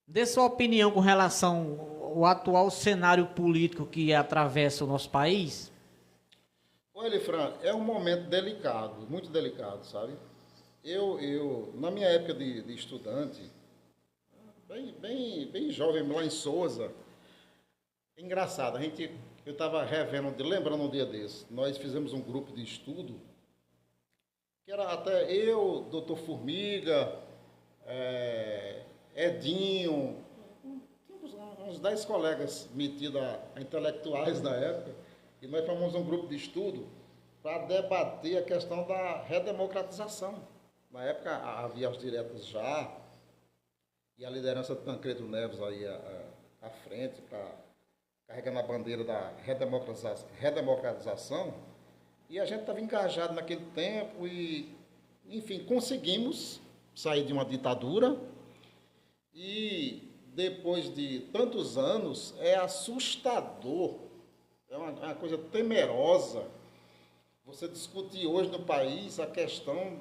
dê sua opinião com relação ao atual cenário político que atravessa o nosso país. Olha, Fran, é um momento delicado, muito delicado, sabe? Na minha época de estudante, bem jovem, lá em Souza, engraçado, eu estava lembrando um dia desse, nós fizemos um grupo de estudo, que era até eu, doutor Formiga, Edinho, uns 10 colegas metidos a intelectuais da época, e nós formamos um grupo de estudo para debater a questão da redemocratização. Na época havia as diretas já, e a liderança de Tancredo Neves aí à frente, carregando a bandeira da redemocratização, e a gente estava engajado naquele tempo e, enfim, conseguimos sair de uma ditadura e, depois de tantos anos, é assustador, é uma coisa temerosa você discutir hoje no país a questão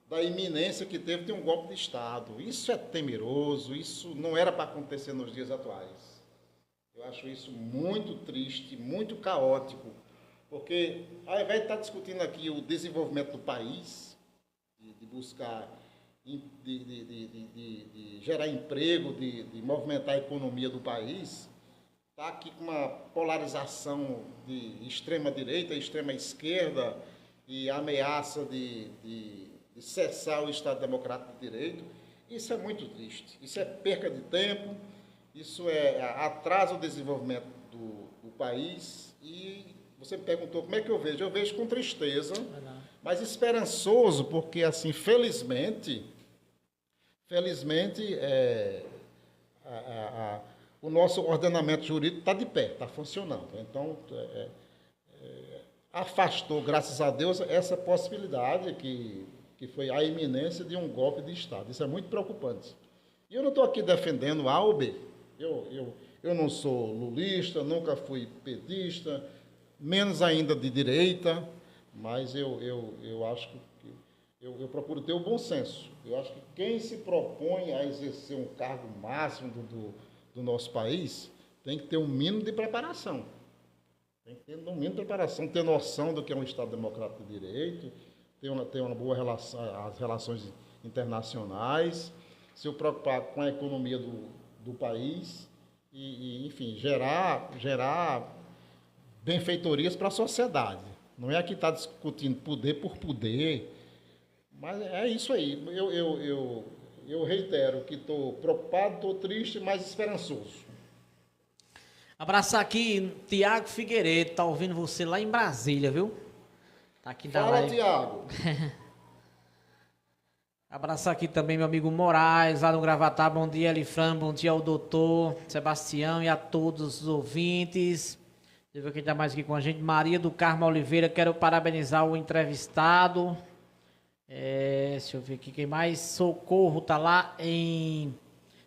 da iminência que teve de um golpe de Estado. Isso é temeroso, isso não era para acontecer nos dias atuais. Eu acho isso muito triste, muito caótico, porque ao invés de estar discutindo aqui o desenvolvimento do país, de buscar, de gerar emprego, de movimentar a economia do país, está aqui com uma polarização de extrema-direita, extrema-esquerda, e ameaça de cessar o Estado Democrático de Direito. Isso é muito triste, isso é perca de tempo, isso atrasa o desenvolvimento do país. E você me perguntou como é que eu vejo. Eu vejo com tristeza, mas esperançoso, porque, assim, felizmente, o nosso ordenamento jurídico está de pé, está funcionando. Então, afastou, graças a Deus, essa possibilidade que foi a iminência de um golpe de Estado. Isso é muito preocupante. E eu não estou aqui defendendo A ou B. Eu não sou lulista, nunca fui petista, menos ainda de direita, mas eu acho que eu procuro ter o bom senso. Eu acho que quem se propõe a exercer um cargo máximo do nosso país tem que ter um mínimo de preparação. Tem que ter um mínimo de preparação, ter noção do que é um Estado democrático de direito, ter uma boa relação, as relações internacionais, se preocupar com a economia do país e, enfim, gerar benfeitorias para a sociedade. Não é aqui estar discutindo poder por poder, mas é isso aí. eu reitero que estou preocupado, estou triste, mas esperançoso. Abraçar aqui Tiago Figueiredo, tá ouvindo você lá em Brasília, viu? Tá aqui da Fala, live. Tiago. Abraçar aqui também meu amigo Moraes, lá no Gravatá. Bom dia, Elifran. Bom dia ao doutor Sebastião e a todos os ouvintes. Deixa eu ver quem tá mais aqui com a gente. Maria do Carmo Oliveira, quero parabenizar o entrevistado. Deixa eu ver aqui quem mais. Socorro, tá lá em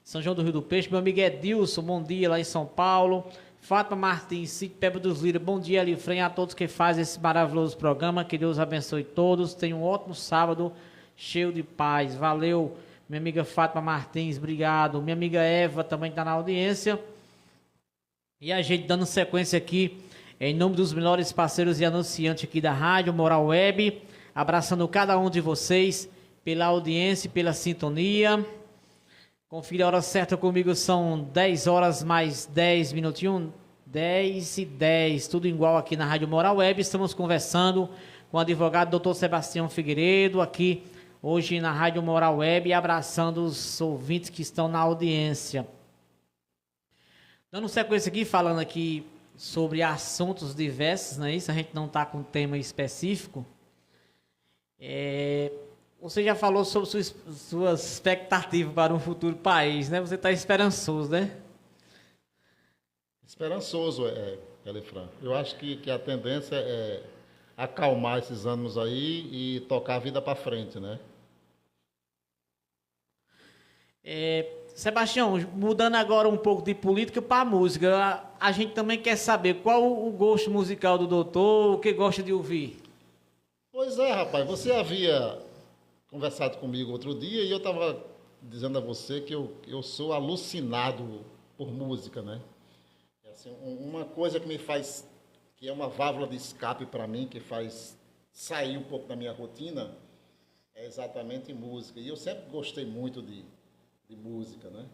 São João do Rio do Peixe. Meu amigo Edilson, bom dia, lá em São Paulo. Fátima Martins, Sítio Peba dos Lira, bom dia, Elifran, a todos que fazem esse maravilhoso programa. Que Deus abençoe todos. Tenham um ótimo sábado, cheio de paz. Valeu, minha amiga Fátima Martins, obrigado. Minha amiga Eva também está na audiência. E a gente dando sequência aqui, em nome dos melhores parceiros e anunciantes aqui da Rádio Moral Web, abraçando cada um de vocês pela audiência e pela sintonia. Confira a hora certa comigo, são 10 horas mais 10 minutinhos, 10h10, tudo igual aqui na Rádio Moral Web. Estamos conversando com o advogado Dr. Sebastião Figueiredo, aqui hoje na Rádio Moral Web, abraçando os ouvintes que estão na audiência. Dando sequência aqui, falando aqui sobre assuntos diversos, não é isso? A gente não está com um tema específico. Você já falou sobre suas expectativas para um futuro país, né? Você está esperançoso, né? Esperançoso, Elifran. Eu acho que a tendência é acalmar esses ânimos aí e tocar a vida para frente, né? Sebastião, mudando agora um pouco de política para música, a gente também quer saber qual o gosto musical do doutor, o que gosta de ouvir. Pois é, rapaz, você havia conversado comigo outro dia e eu estava dizendo a você que eu sou alucinado por música, né? Assim, uma coisa que me faz, que é uma válvula de escape para mim, que faz sair um pouco da minha rotina, é exatamente música. E eu sempre gostei muito de música, né?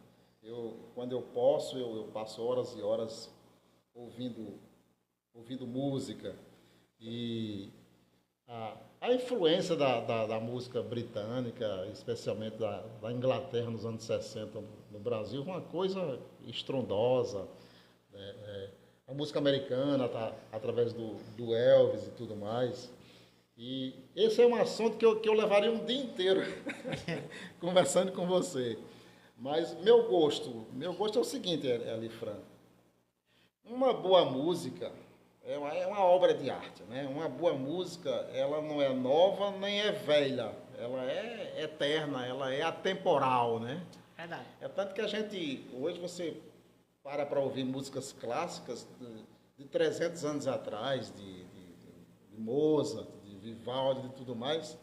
Quando eu posso, eu passo horas e horas ouvindo música. E a influência da música britânica, especialmente da Inglaterra nos anos 60 no Brasil, é uma coisa estrondosa. A música americana, através do Elvis e tudo mais. E esse é um assunto que eu levaria um dia inteiro conversando com você. Mas meu gosto é o seguinte, Elifran. Uma boa música é uma obra de arte, né? Uma boa música, ela não é nova nem é velha. Ela é eterna, ela é atemporal, né? Verdade. É tanto que a gente, hoje você para ouvir músicas clássicas de 300 anos atrás, de Mozart, de Vivaldi e tudo mais,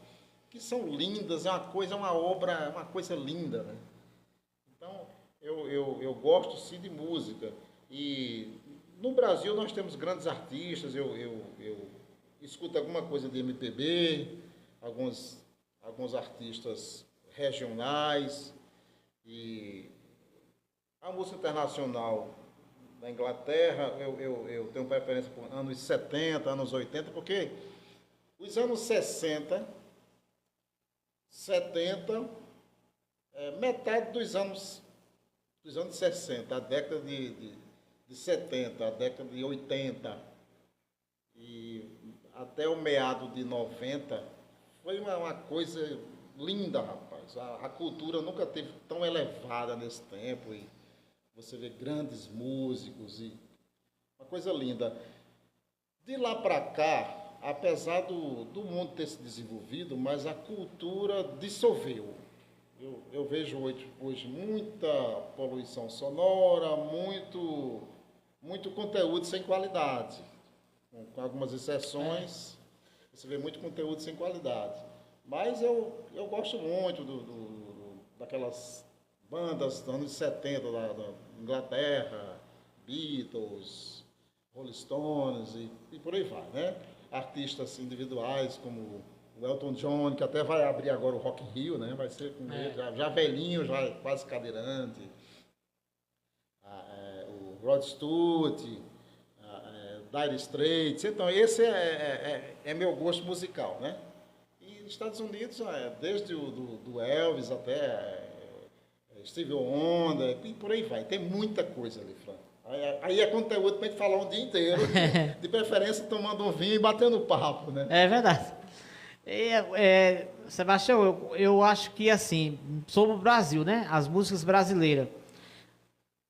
que são lindas, uma obra, uma coisa linda, né? Então, eu gosto sim de música. E no Brasil nós temos grandes artistas, eu escuto alguma coisa de MPB, alguns artistas regionais, e a música internacional da Inglaterra, eu tenho preferência por anos 70, anos 80, porque os anos 60, 70, metade dos anos 60, a década de 70, a década de 80 e até o meado de 90, foi uma coisa linda, rapaz. A cultura nunca teve tão elevada nesse tempo, e você vê grandes músicos e uma coisa linda. De lá para cá, apesar do mundo ter se desenvolvido, mas a cultura dissolveu. Eu vejo hoje muita poluição sonora, muito conteúdo sem qualidade. Com algumas exceções, você vê muito conteúdo sem qualidade. Mas eu gosto muito daquelas bandas dos anos 70 da Inglaterra, Beatles, Rolling Stones e por aí vai, né? Artistas individuais como o Elton John, que até vai abrir agora o Rock in Rio, né? Vai ser com ele, já velhinho, já quase cadeirante. O Rod Stewart, Dire Straits. Então, esse é meu gosto musical, né? E nos Estados Unidos, desde do Elvis até Stevie Wonder, e por aí vai. Tem muita coisa ali, Fran. Aí é conteúdo para a gente falar um dia inteiro, de preferência tomando um vinho e batendo papo, né? É verdade. Sebastião, eu acho que, assim, sobre o Brasil, né? As músicas brasileiras.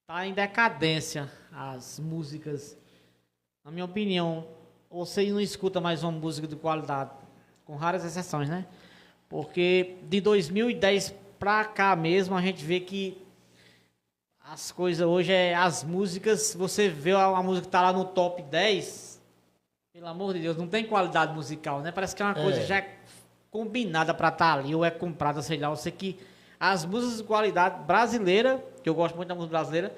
Tá em decadência as músicas. Na minha opinião, você não escuta mais uma música de qualidade, com raras exceções, né? Porque de 2010 pra cá mesmo, a gente vê que as coisas hoje as músicas, você vê a música que tá lá no top 10, pelo amor de Deus, não tem qualidade musical, né? Parece que é uma coisa já combinada pra estar ali, ou é comprada, sei lá. Eu sei que as músicas de qualidade brasileira, que eu gosto muito da música brasileira,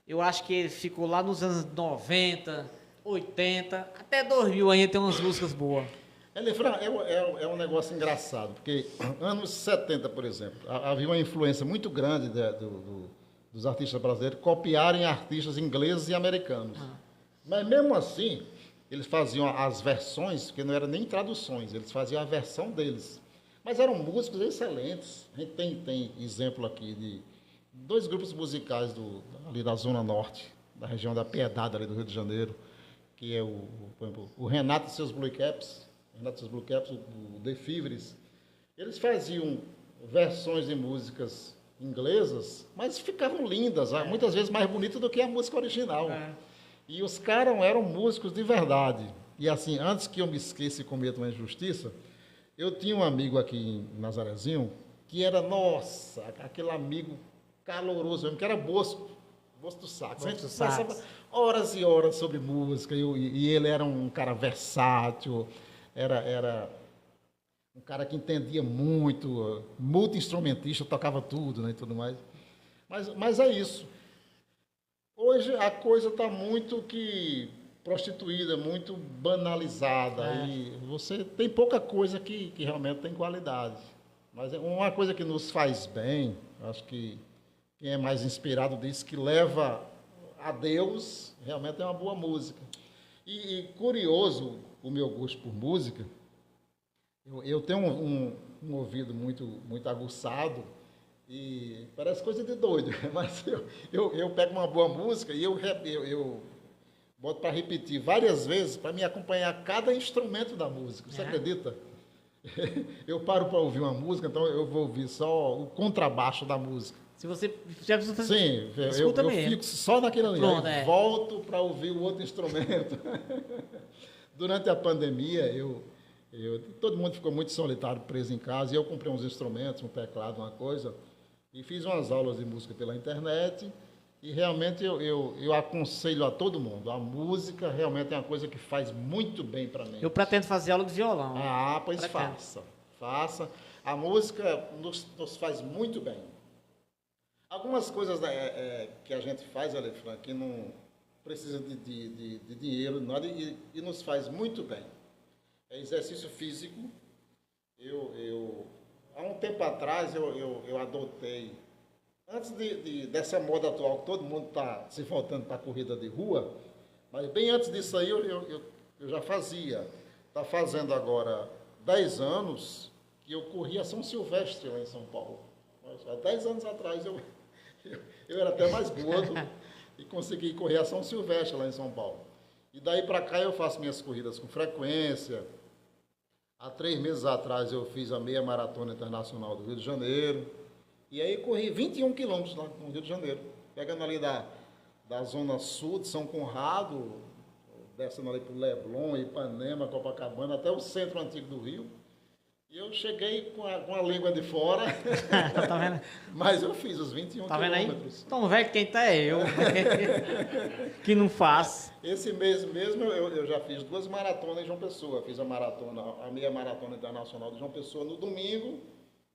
eu acho que ficou lá nos anos 90, 80, até 2000 ainda tem umas músicas boas. Elifran, é um negócio engraçado, porque anos 70, por exemplo, havia uma influência muito grande dos artistas brasileiros copiarem artistas ingleses e americanos. Mas mesmo assim, eles faziam as versões, que não eram nem traduções, eles faziam a versão deles. Mas eram músicos excelentes. A gente tem exemplo aqui de 2 grupos musicais ali da Zona Norte, da região da Piedade, ali do Rio de Janeiro, que é por exemplo, o Renato e seus Blue Caps, o The Fivres. Eles faziam versões de músicas inglesas, mas ficavam lindas, muitas vezes mais bonitas do que a música original. E os caras eram músicos de verdade. E assim, antes que eu me esqueça e cometa uma injustiça, eu tinha um amigo aqui em Nazarezinho, que era, nossa, aquele amigo caloroso, que era Bosco do Sax. A gente conversava horas e horas sobre música, e ele era um cara versátil, era um cara que entendia muito, multi-instrumentista, tocava tudo, né, e tudo mais. Mas é isso. Hoje a coisa está muito prostituída, muito banalizada, e você tem pouca coisa que realmente tem qualidade. Mas uma coisa que nos faz bem, acho que quem é mais inspirado diz que leva a Deus, realmente é uma boa música. E curioso o meu gosto por música, eu tenho um ouvido muito aguçado, e parece coisa de doido, mas eu pego uma boa música e eu boto para repetir várias vezes para me acompanhar cada instrumento da música. Você acredita? Eu paro para ouvir uma música, então eu vou ouvir só o contrabaixo da música. Se você já Sim, eu fico só naquele ali. Pronto, volto para ouvir o outro instrumento. Durante a pandemia, todo mundo ficou muito solitário, preso em casa, e eu comprei uns instrumentos, um teclado, uma coisa, e fiz umas aulas de música pela internet, e realmente eu aconselho a todo mundo. A música realmente é uma coisa que faz muito bem para mim. Eu pretendo fazer aula de violão. Pois faça. A música nos faz muito bem. Algumas coisas que a gente faz, Elifran, que não precisa de dinheiro, nada, e nos faz muito bem. É exercício físico. Há um tempo atrás, eu adotei, antes dessa moda atual, que todo mundo está se voltando para a corrida de rua, mas bem antes disso aí eu já fazia. Está fazendo agora 10 anos que eu corria São Silvestre lá em São Paulo. Mas há 10 anos atrás eu era até mais gordo e consegui correr a São Silvestre lá em São Paulo. E daí para cá eu faço minhas corridas com frequência. Há 3 meses atrás eu fiz a meia maratona internacional do Rio de Janeiro. E aí corri 21 quilômetros lá no Rio de Janeiro, pegando ali da zona sul de São Conrado, descendo ali para o Leblon, Ipanema, Copacabana, até o centro antigo do Rio. E eu cheguei com a língua de fora, tá vendo? Mas eu fiz os 21 quilômetros. Tão velho quem tá é eu, que não faz. Esse mês mesmo eu já fiz 2 maratonas em João Pessoa. Fiz a meia maratona internacional de João Pessoa no domingo,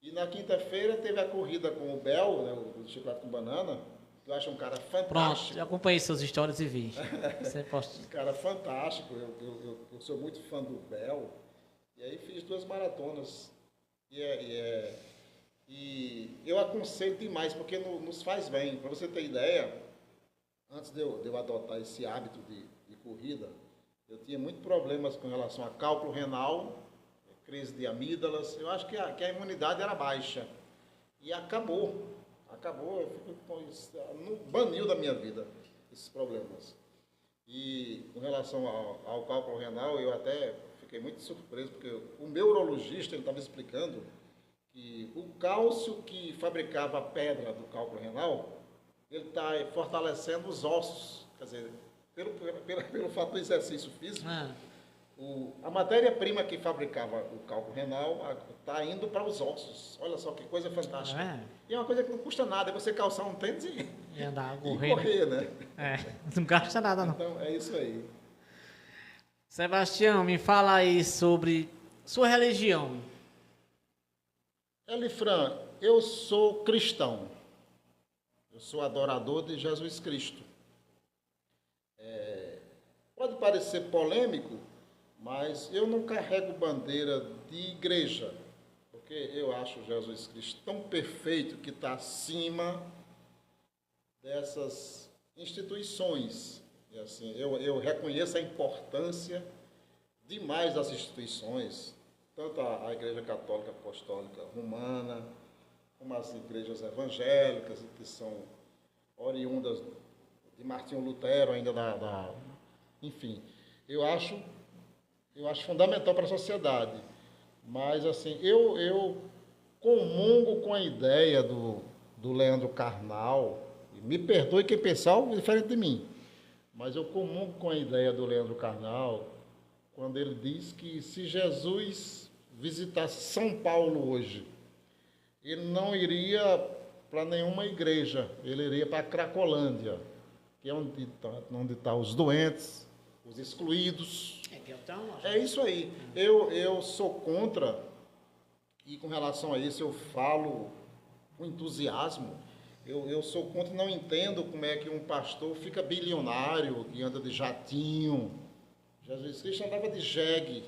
e na quinta-feira teve a corrida com o Bel, né, o Chiclete com Banana, que eu acho um cara fantástico. Pronto, já acompanhei suas histórias e vi. Você posta. Um cara fantástico, eu sou muito fã do Bel. E aí fiz 2 maratonas. E eu aconselho demais, porque nos faz bem. Para você ter ideia, antes de eu adotar esse hábito de corrida, eu tinha muitos problemas com relação a cálculo renal, crise de amígdalas. Eu acho que a imunidade era baixa. E acabou. Acabou, eu fico com isso, baniu da minha vida esses problemas. E com relação ao cálculo renal, eu até fiquei muito surpreso, porque o meu urologista estava explicando que o cálcio que fabricava a pedra do cálculo renal, ele está fortalecendo os ossos, quer dizer, pelo fato do exercício físico, a matéria-prima que fabricava o cálculo renal está indo para os ossos. Olha só que coisa fantástica. E é uma coisa que não custa nada, é você calçar um tênis E andar, e correr, né? Não gasta nada, não. Então, é isso aí. Sebastião, me fala aí sobre sua religião. Elifran, eu sou cristão. Eu sou adorador de Jesus Cristo. Pode parecer polêmico, mas eu não carrego bandeira de igreja, porque eu acho Jesus Cristo tão perfeito que está acima dessas instituições. E assim, eu reconheço a importância demais das instituições, tanto a Igreja Católica Apostólica Romana, como as igrejas evangélicas, que são oriundas de Martinho Lutero, ainda enfim, eu acho fundamental para a sociedade. Mas, assim, eu comungo com a ideia do Leandro Carnal, e me perdoe quem pensar algo diferente de mim, mas eu comungo com a ideia do Leandro Carnal, quando ele diz que se Jesus visitasse São Paulo hoje, ele não iria para nenhuma igreja, ele iria para a Cracolândia, que é onde estão os doentes, os excluídos. É isso aí. Eu sou contra, e com relação a isso eu falo com entusiasmo, eu sou contra e não entendo como é que um pastor fica bilionário, que anda de jatinho. Jesus Cristo andava de jegue.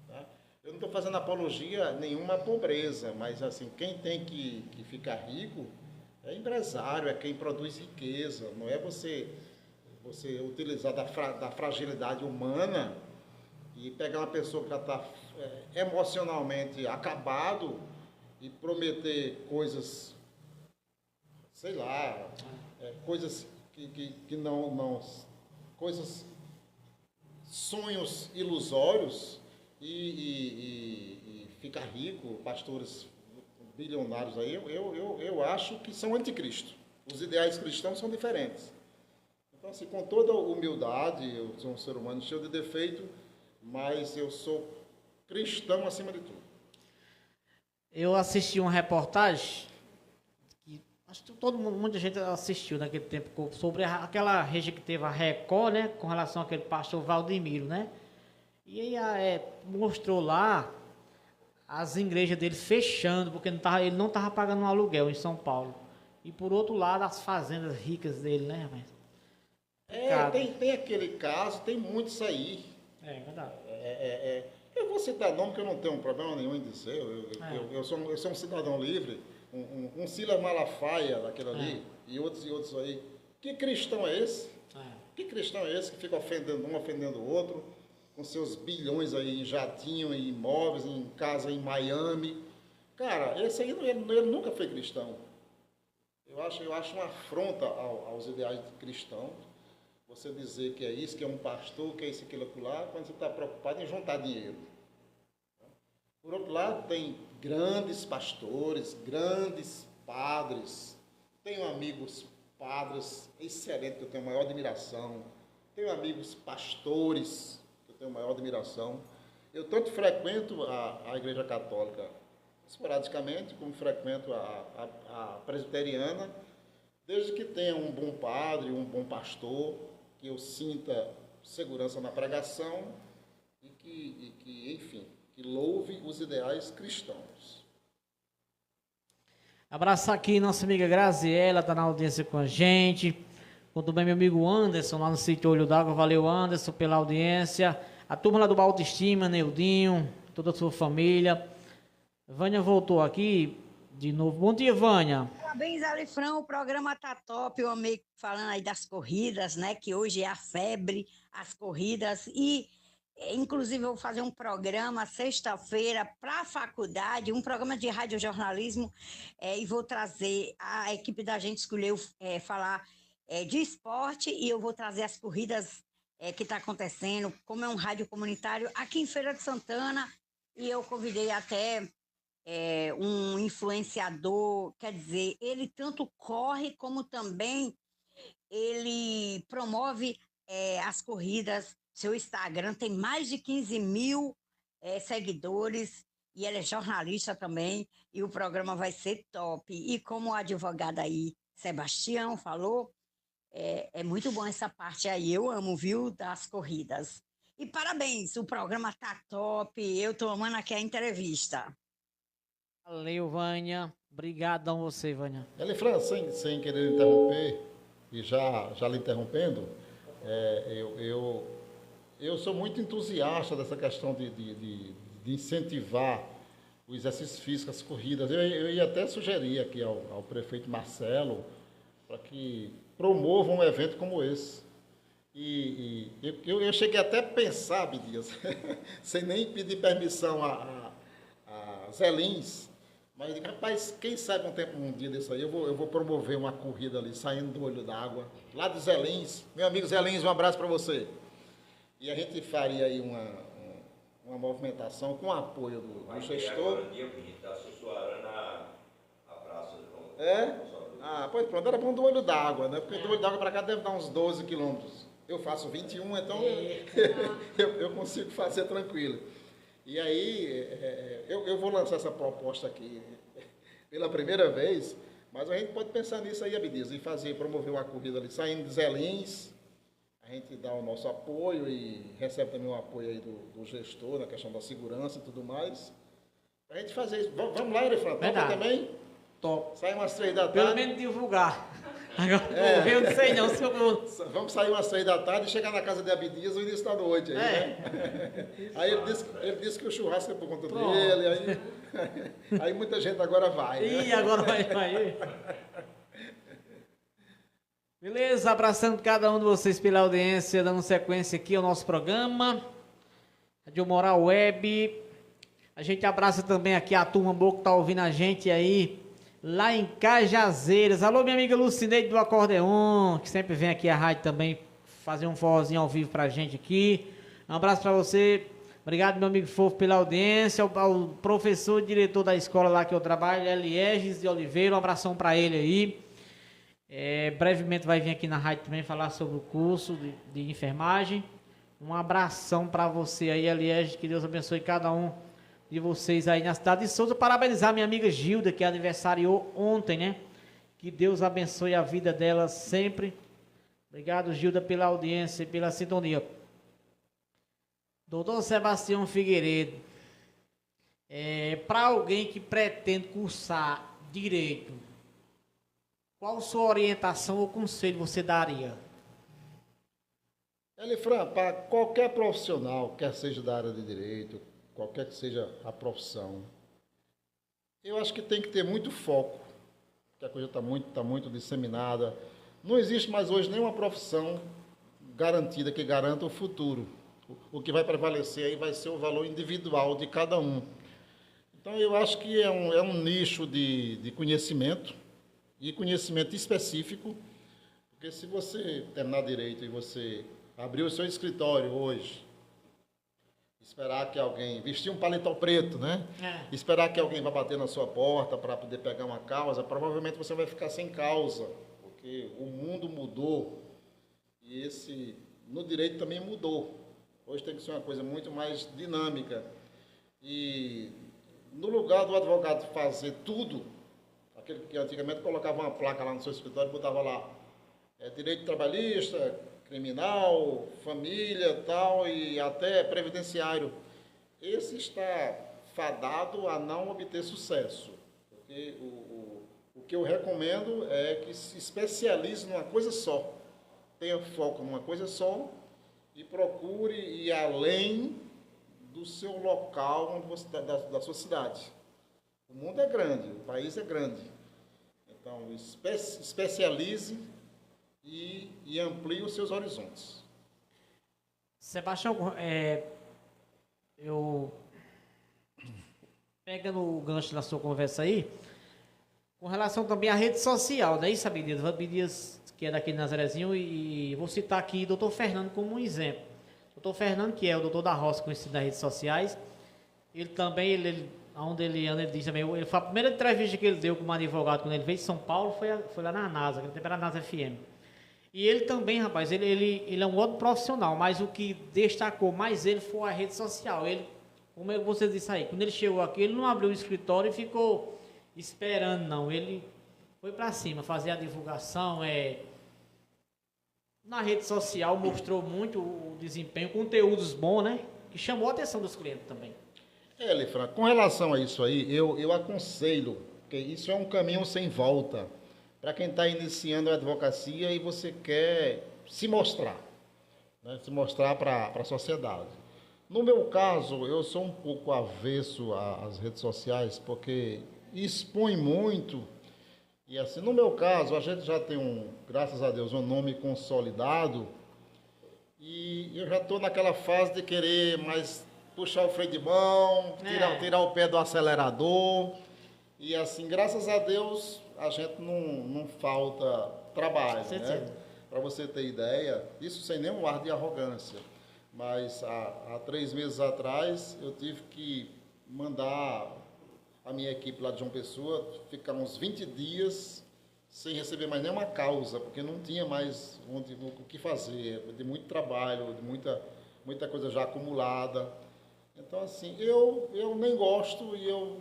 Tá? Eu não estou fazendo apologia nenhuma à pobreza, mas assim, quem tem que ficar rico é empresário, é quem produz riqueza, não é você utilizar da fragilidade humana e pegar uma pessoa que já está emocionalmente acabado e prometer coisas, sei lá, coisas que não coisas, sonhos ilusórios e ficar rico, pastores bilionários aí, eu acho que são anticristo. Os ideais cristãos são diferentes. Então, assim, com toda humildade, eu sou um ser humano cheio de defeito, mas eu sou cristão acima de tudo. Eu assisti uma reportagem, que acho que muita gente assistiu naquele tempo, sobre aquela região que teve a Record, né, com relação àquele pastor Valdemiro, né? E aí mostrou lá as igrejas dele fechando, porque ele não estava pagando um aluguel em São Paulo. E por outro lado, as fazendas ricas dele, né, rapaz? Tem aquele caso, tem muitos aí. É verdade. Eu vou citar nome que eu não tenho problema nenhum em dizer. Eu sou um cidadão livre, um Silas Malafaia daquele ali, e outros aí. Que cristão é esse? Que cristão é esse que fica ofendendo um, ofendendo o outro, com seus bilhões aí em jatinho, em imóveis, em casa em Miami? Cara, esse aí ele nunca foi cristão. Eu acho uma afronta aos ideais cristãos. Você dizer que é isso, que é um pastor, que é isso, aquilo, lá, quando você está preocupado em juntar dinheiro. Por outro lado, tem grandes pastores, grandes padres. Tenho amigos padres excelentes, que eu tenho a maior admiração. Tenho amigos pastores, que eu tenho a maior admiração. Eu tanto frequento a Igreja Católica esporadicamente, como frequento a presbiteriana, desde que tenha um bom padre, um bom pastor, que eu sinta segurança na pregação e que, enfim, que louve os ideais cristãos. Abraçar aqui nossa amiga Graziela, está na audiência com a gente. Com também meu amigo Anderson, lá no sítio Olho d'Água. Valeu, Anderson, pela audiência. A turma lá do Autoestima, Neudinho, toda a sua família. Vânia voltou aqui de novo. Bom dia, Vânia. Parabéns, Alifrão, o programa tá top, eu amei falando aí das corridas, né, que hoje é a febre, as corridas, e Inclusive, eu vou fazer um programa sexta-feira para a faculdade, um programa de radiojornalismo, e vou trazer, a equipe da gente escolheu falar de esporte, e eu vou trazer as corridas que está acontecendo, como é um rádio comunitário aqui em Feira de Santana, e eu convidei até um influenciador, quer dizer, ele tanto corre como também ele promove as corridas. Seu Instagram tem mais de 15 mil seguidores e ele é jornalista também e o programa vai ser top. E como o advogado aí, Sebastião, falou, é muito bom essa parte aí, eu amo, viu, das corridas. E parabéns, o programa tá top, eu tô amando aqui a entrevista. Valeu, Vânia. Obrigadão você, Vânia. Elifran, sem querer interromper, e já lhe interrompendo, eu sou muito entusiasta dessa questão de incentivar o exercício físico, as corridas. Eu ia até sugerir aqui ao prefeito Marcelo para que promova um evento como esse. E eu cheguei até a pensar, Bidias, sem nem pedir permissão a Zé Lins, mas, rapaz, quem sabe um dia desse aí, eu vou promover uma corrida ali, saindo do olho d'água, lá de Zé Lins. Meu amigo Zé Lins, um abraço para você. E a gente faria aí uma movimentação com o apoio do gestor. Está sussurrando a praça. Pois pronto, era bom do olho d'água, né? Porque do olho d'água para cá deve dar uns 12 quilômetros. Eu faço 21, então eu consigo fazer tranquilo. E aí, eu vou lançar essa proposta aqui pela primeira vez, mas a gente pode pensar nisso aí, Abdias, e promover uma corrida ali, saindo de Zé Lins, a gente dá o nosso apoio e recebe também o apoio aí do gestor na questão da segurança e tudo mais. A gente fazer isso. Vamos lá, Elefran, topa também? Top. Sai umas 3 da tarde. Pelo menos divulgar. Agora, eu não sei não, se eu vou... Vamos sair umas 3 da tarde e chegar na casa de Abdias no início da noite. Aí, né? Aí ele disse que o churrasco é por conta dele. Aí muita gente agora vai. Né? Ih, agora vai. Beleza, abraçando cada um de vocês pela audiência, dando sequência aqui ao nosso programa. Rádio Moral Web. A gente abraça também aqui a turma boa que está ouvindo a gente aí, lá em Cajazeiras. Alô, minha amiga Lucineide do Acordeon, que sempre vem aqui à rádio também fazer um forrozinho ao vivo pra gente aqui. Um abraço pra você. Obrigado, meu amigo fofo, pela audiência. Ao professor e diretor da escola lá que eu trabalho, Elieges de Oliveira. Um abração pra ele aí. Brevemente vai vir aqui na rádio também falar sobre o curso de enfermagem. Um abração pra você aí, Elieges. Que Deus abençoe cada um de vocês aí na cidade de Souza. Parabenizar minha amiga Gilda, que aniversariou ontem, né? Que Deus abençoe a vida dela sempre. Obrigado, Gilda, pela audiência e pela sintonia. Doutor Sebastião Figueiredo, para alguém que pretende cursar direito, qual sua orientação ou conselho você daria? Elifran, para qualquer profissional, quer seja da área de direito, qualquer que seja a profissão, eu acho que tem que ter muito foco, porque a coisa está muito disseminada. Não existe mais hoje nenhuma profissão garantida que garanta o futuro. O que vai prevalecer aí vai ser o valor individual de cada um. Então, eu acho que é um nicho de conhecimento, e conhecimento específico, porque se você terminar direito e você abrir o seu escritório hoje, esperar que alguém, vestir um paletó preto, né? Esperar que alguém vá bater na sua porta para poder pegar uma causa, provavelmente você vai ficar sem causa, porque o mundo mudou e no direito também mudou. Hoje tem que ser uma coisa muito mais dinâmica. E no lugar do advogado fazer tudo, aquele que antigamente colocava uma placa lá no seu escritório, botava lá direito trabalhista, criminal, família, tal, e até previdenciário. Esse está fadado a não obter sucesso. Porque o que eu recomendo é que se especialize numa coisa só. Tenha foco numa coisa só e procure ir além do seu local, onde você, da sua cidade. O mundo é grande, o país é grande. Então, especialize e amplie os seus horizontes. Sebastião, eu pegando o gancho da sua conversa aí, com relação também à rede social, né? Isso, Abdias? Abdias, que é daqui de Nazarezinho, e vou citar aqui doutor Fernando como um exemplo. Doutor Fernando, que é o doutor da Roça, conhecido nas redes sociais, ele também, onde ele anda, ele diz também, ele foi a primeira entrevista que ele deu como advogado quando ele veio de São Paulo, foi lá na NASA, que ele era na NASA FM. E ele também, rapaz, ele é um outro profissional, mas o que destacou mais ele foi a rede social. Ele, como você disse aí, quando ele chegou aqui, ele não abriu o escritório e ficou esperando, não. Ele foi para cima, fazer a divulgação, na rede social, mostrou muito o desempenho, conteúdos bons, né? Que chamou a atenção dos clientes também. Elifran, com relação a isso aí, eu aconselho, porque isso é um caminho sem volta, para quem está iniciando a advocacia e você quer se mostrar, né? Se mostrar para a sociedade. No meu caso, eu sou um pouco avesso às redes sociais, porque expõe muito. E assim, no meu caso, a gente já tem, graças a Deus, um nome consolidado. E eu já estou naquela fase de querer mais puxar o freio de mão, tirar o pé do acelerador. E assim, graças a Deus, a gente não falta trabalho, né? Para você ter ideia, isso sem nenhum ar de arrogância. Mas há 3 meses atrás, eu tive que mandar a minha equipe lá de João Pessoa ficar uns 20 dias sem receber mais nenhuma causa, porque não tinha mais o que fazer, de muito trabalho, de muita coisa já acumulada. Então, assim, eu nem gosto e eu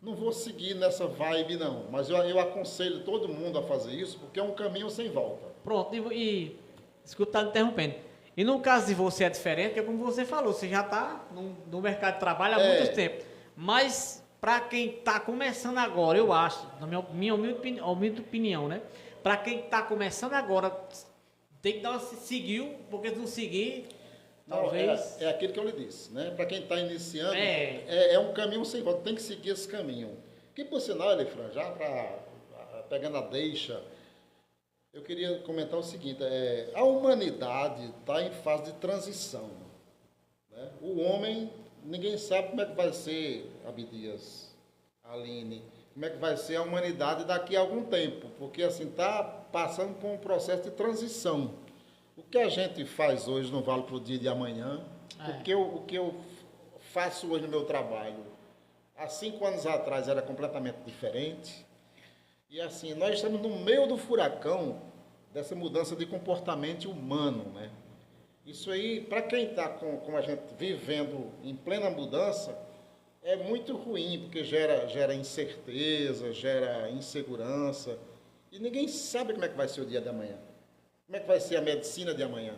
não vou seguir nessa vibe, não. Mas eu aconselho todo mundo a fazer isso, porque é um caminho sem volta. Pronto, escuta, tá interrompendo. E no caso de você é diferente, porque como você falou, você já está no mercado de trabalho há muito tempo. Mas, para quem está começando agora, eu acho, na minha humilde opinião, né? Para quem está começando agora, tem que dar seguiu, porque se não seguir, talvez... É aquilo que eu lhe disse, né? Para quem está iniciando, é um caminho sem volta, tem que seguir esse caminho. Que, por sinal, Elifran, já pegando a deixa, eu queria comentar o seguinte, a humanidade está em fase de transição, né? O homem... Ninguém sabe como é que vai ser, Abdias, Aline, como é que vai ser a humanidade daqui a algum tempo, porque assim está passando por um processo de transição. O que a gente faz hoje não vale para o dia de amanhã. O que eu faço hoje no meu trabalho, há 5 anos atrás era completamente diferente. E assim, nós estamos no meio do furacão dessa mudança de comportamento humano, né? Isso aí, para quem está com a gente vivendo em plena mudança, é muito ruim, porque gera incerteza, gera insegurança. E ninguém sabe como é que vai ser o dia de amanhã. Como é que vai ser a medicina de amanhã.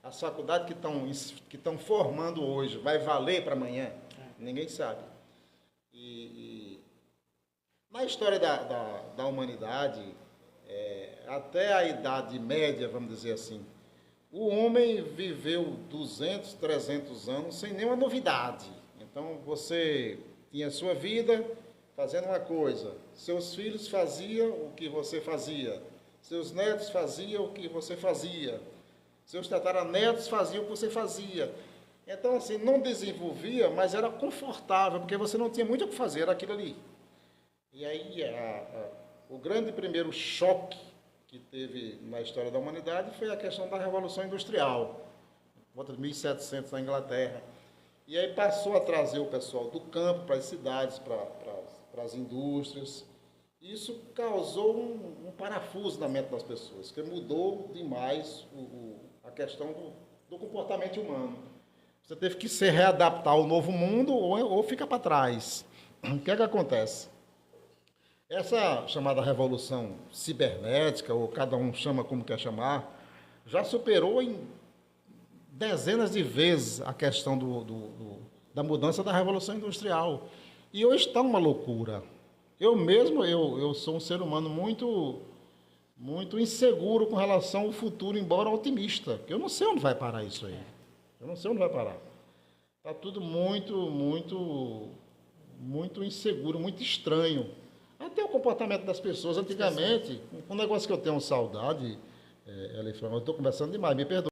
As faculdades que estão formando hoje, vai valer para amanhã? Ninguém sabe. E na história da humanidade, até a Idade Média, vamos dizer assim, o homem viveu 200, 300 anos sem nenhuma novidade. Então, você tinha sua vida fazendo uma coisa. Seus filhos faziam o que você fazia. Seus netos faziam o que você fazia. Seus tataranetos faziam o que você fazia. Então, assim, não desenvolvia, mas era confortável, porque você não tinha muito o que fazer, era aquilo ali. E aí, o grande primeiro choque que teve na história da humanidade foi a questão da Revolução Industrial, volta de 1700 na Inglaterra. E aí passou a trazer o pessoal do campo para as cidades, para as indústrias. Isso causou um parafuso na mente das pessoas, que mudou demais a questão do comportamento humano. Você teve que se readaptar ao novo mundo ou fica para trás. O que é que acontece? Essa chamada revolução cibernética, ou cada um chama como quer chamar, já superou em dezenas de vezes a questão da mudança da revolução industrial. E hoje está uma loucura. Eu mesmo, eu sou um ser humano muito inseguro com relação ao futuro, embora otimista. Eu não sei onde vai parar isso aí. Eu não sei onde vai parar. Está tudo muito inseguro, muito estranho. Até o comportamento das pessoas. Antigamente, um negócio que eu tenho saudade, Elifran, eu estou conversando demais, me perdoe.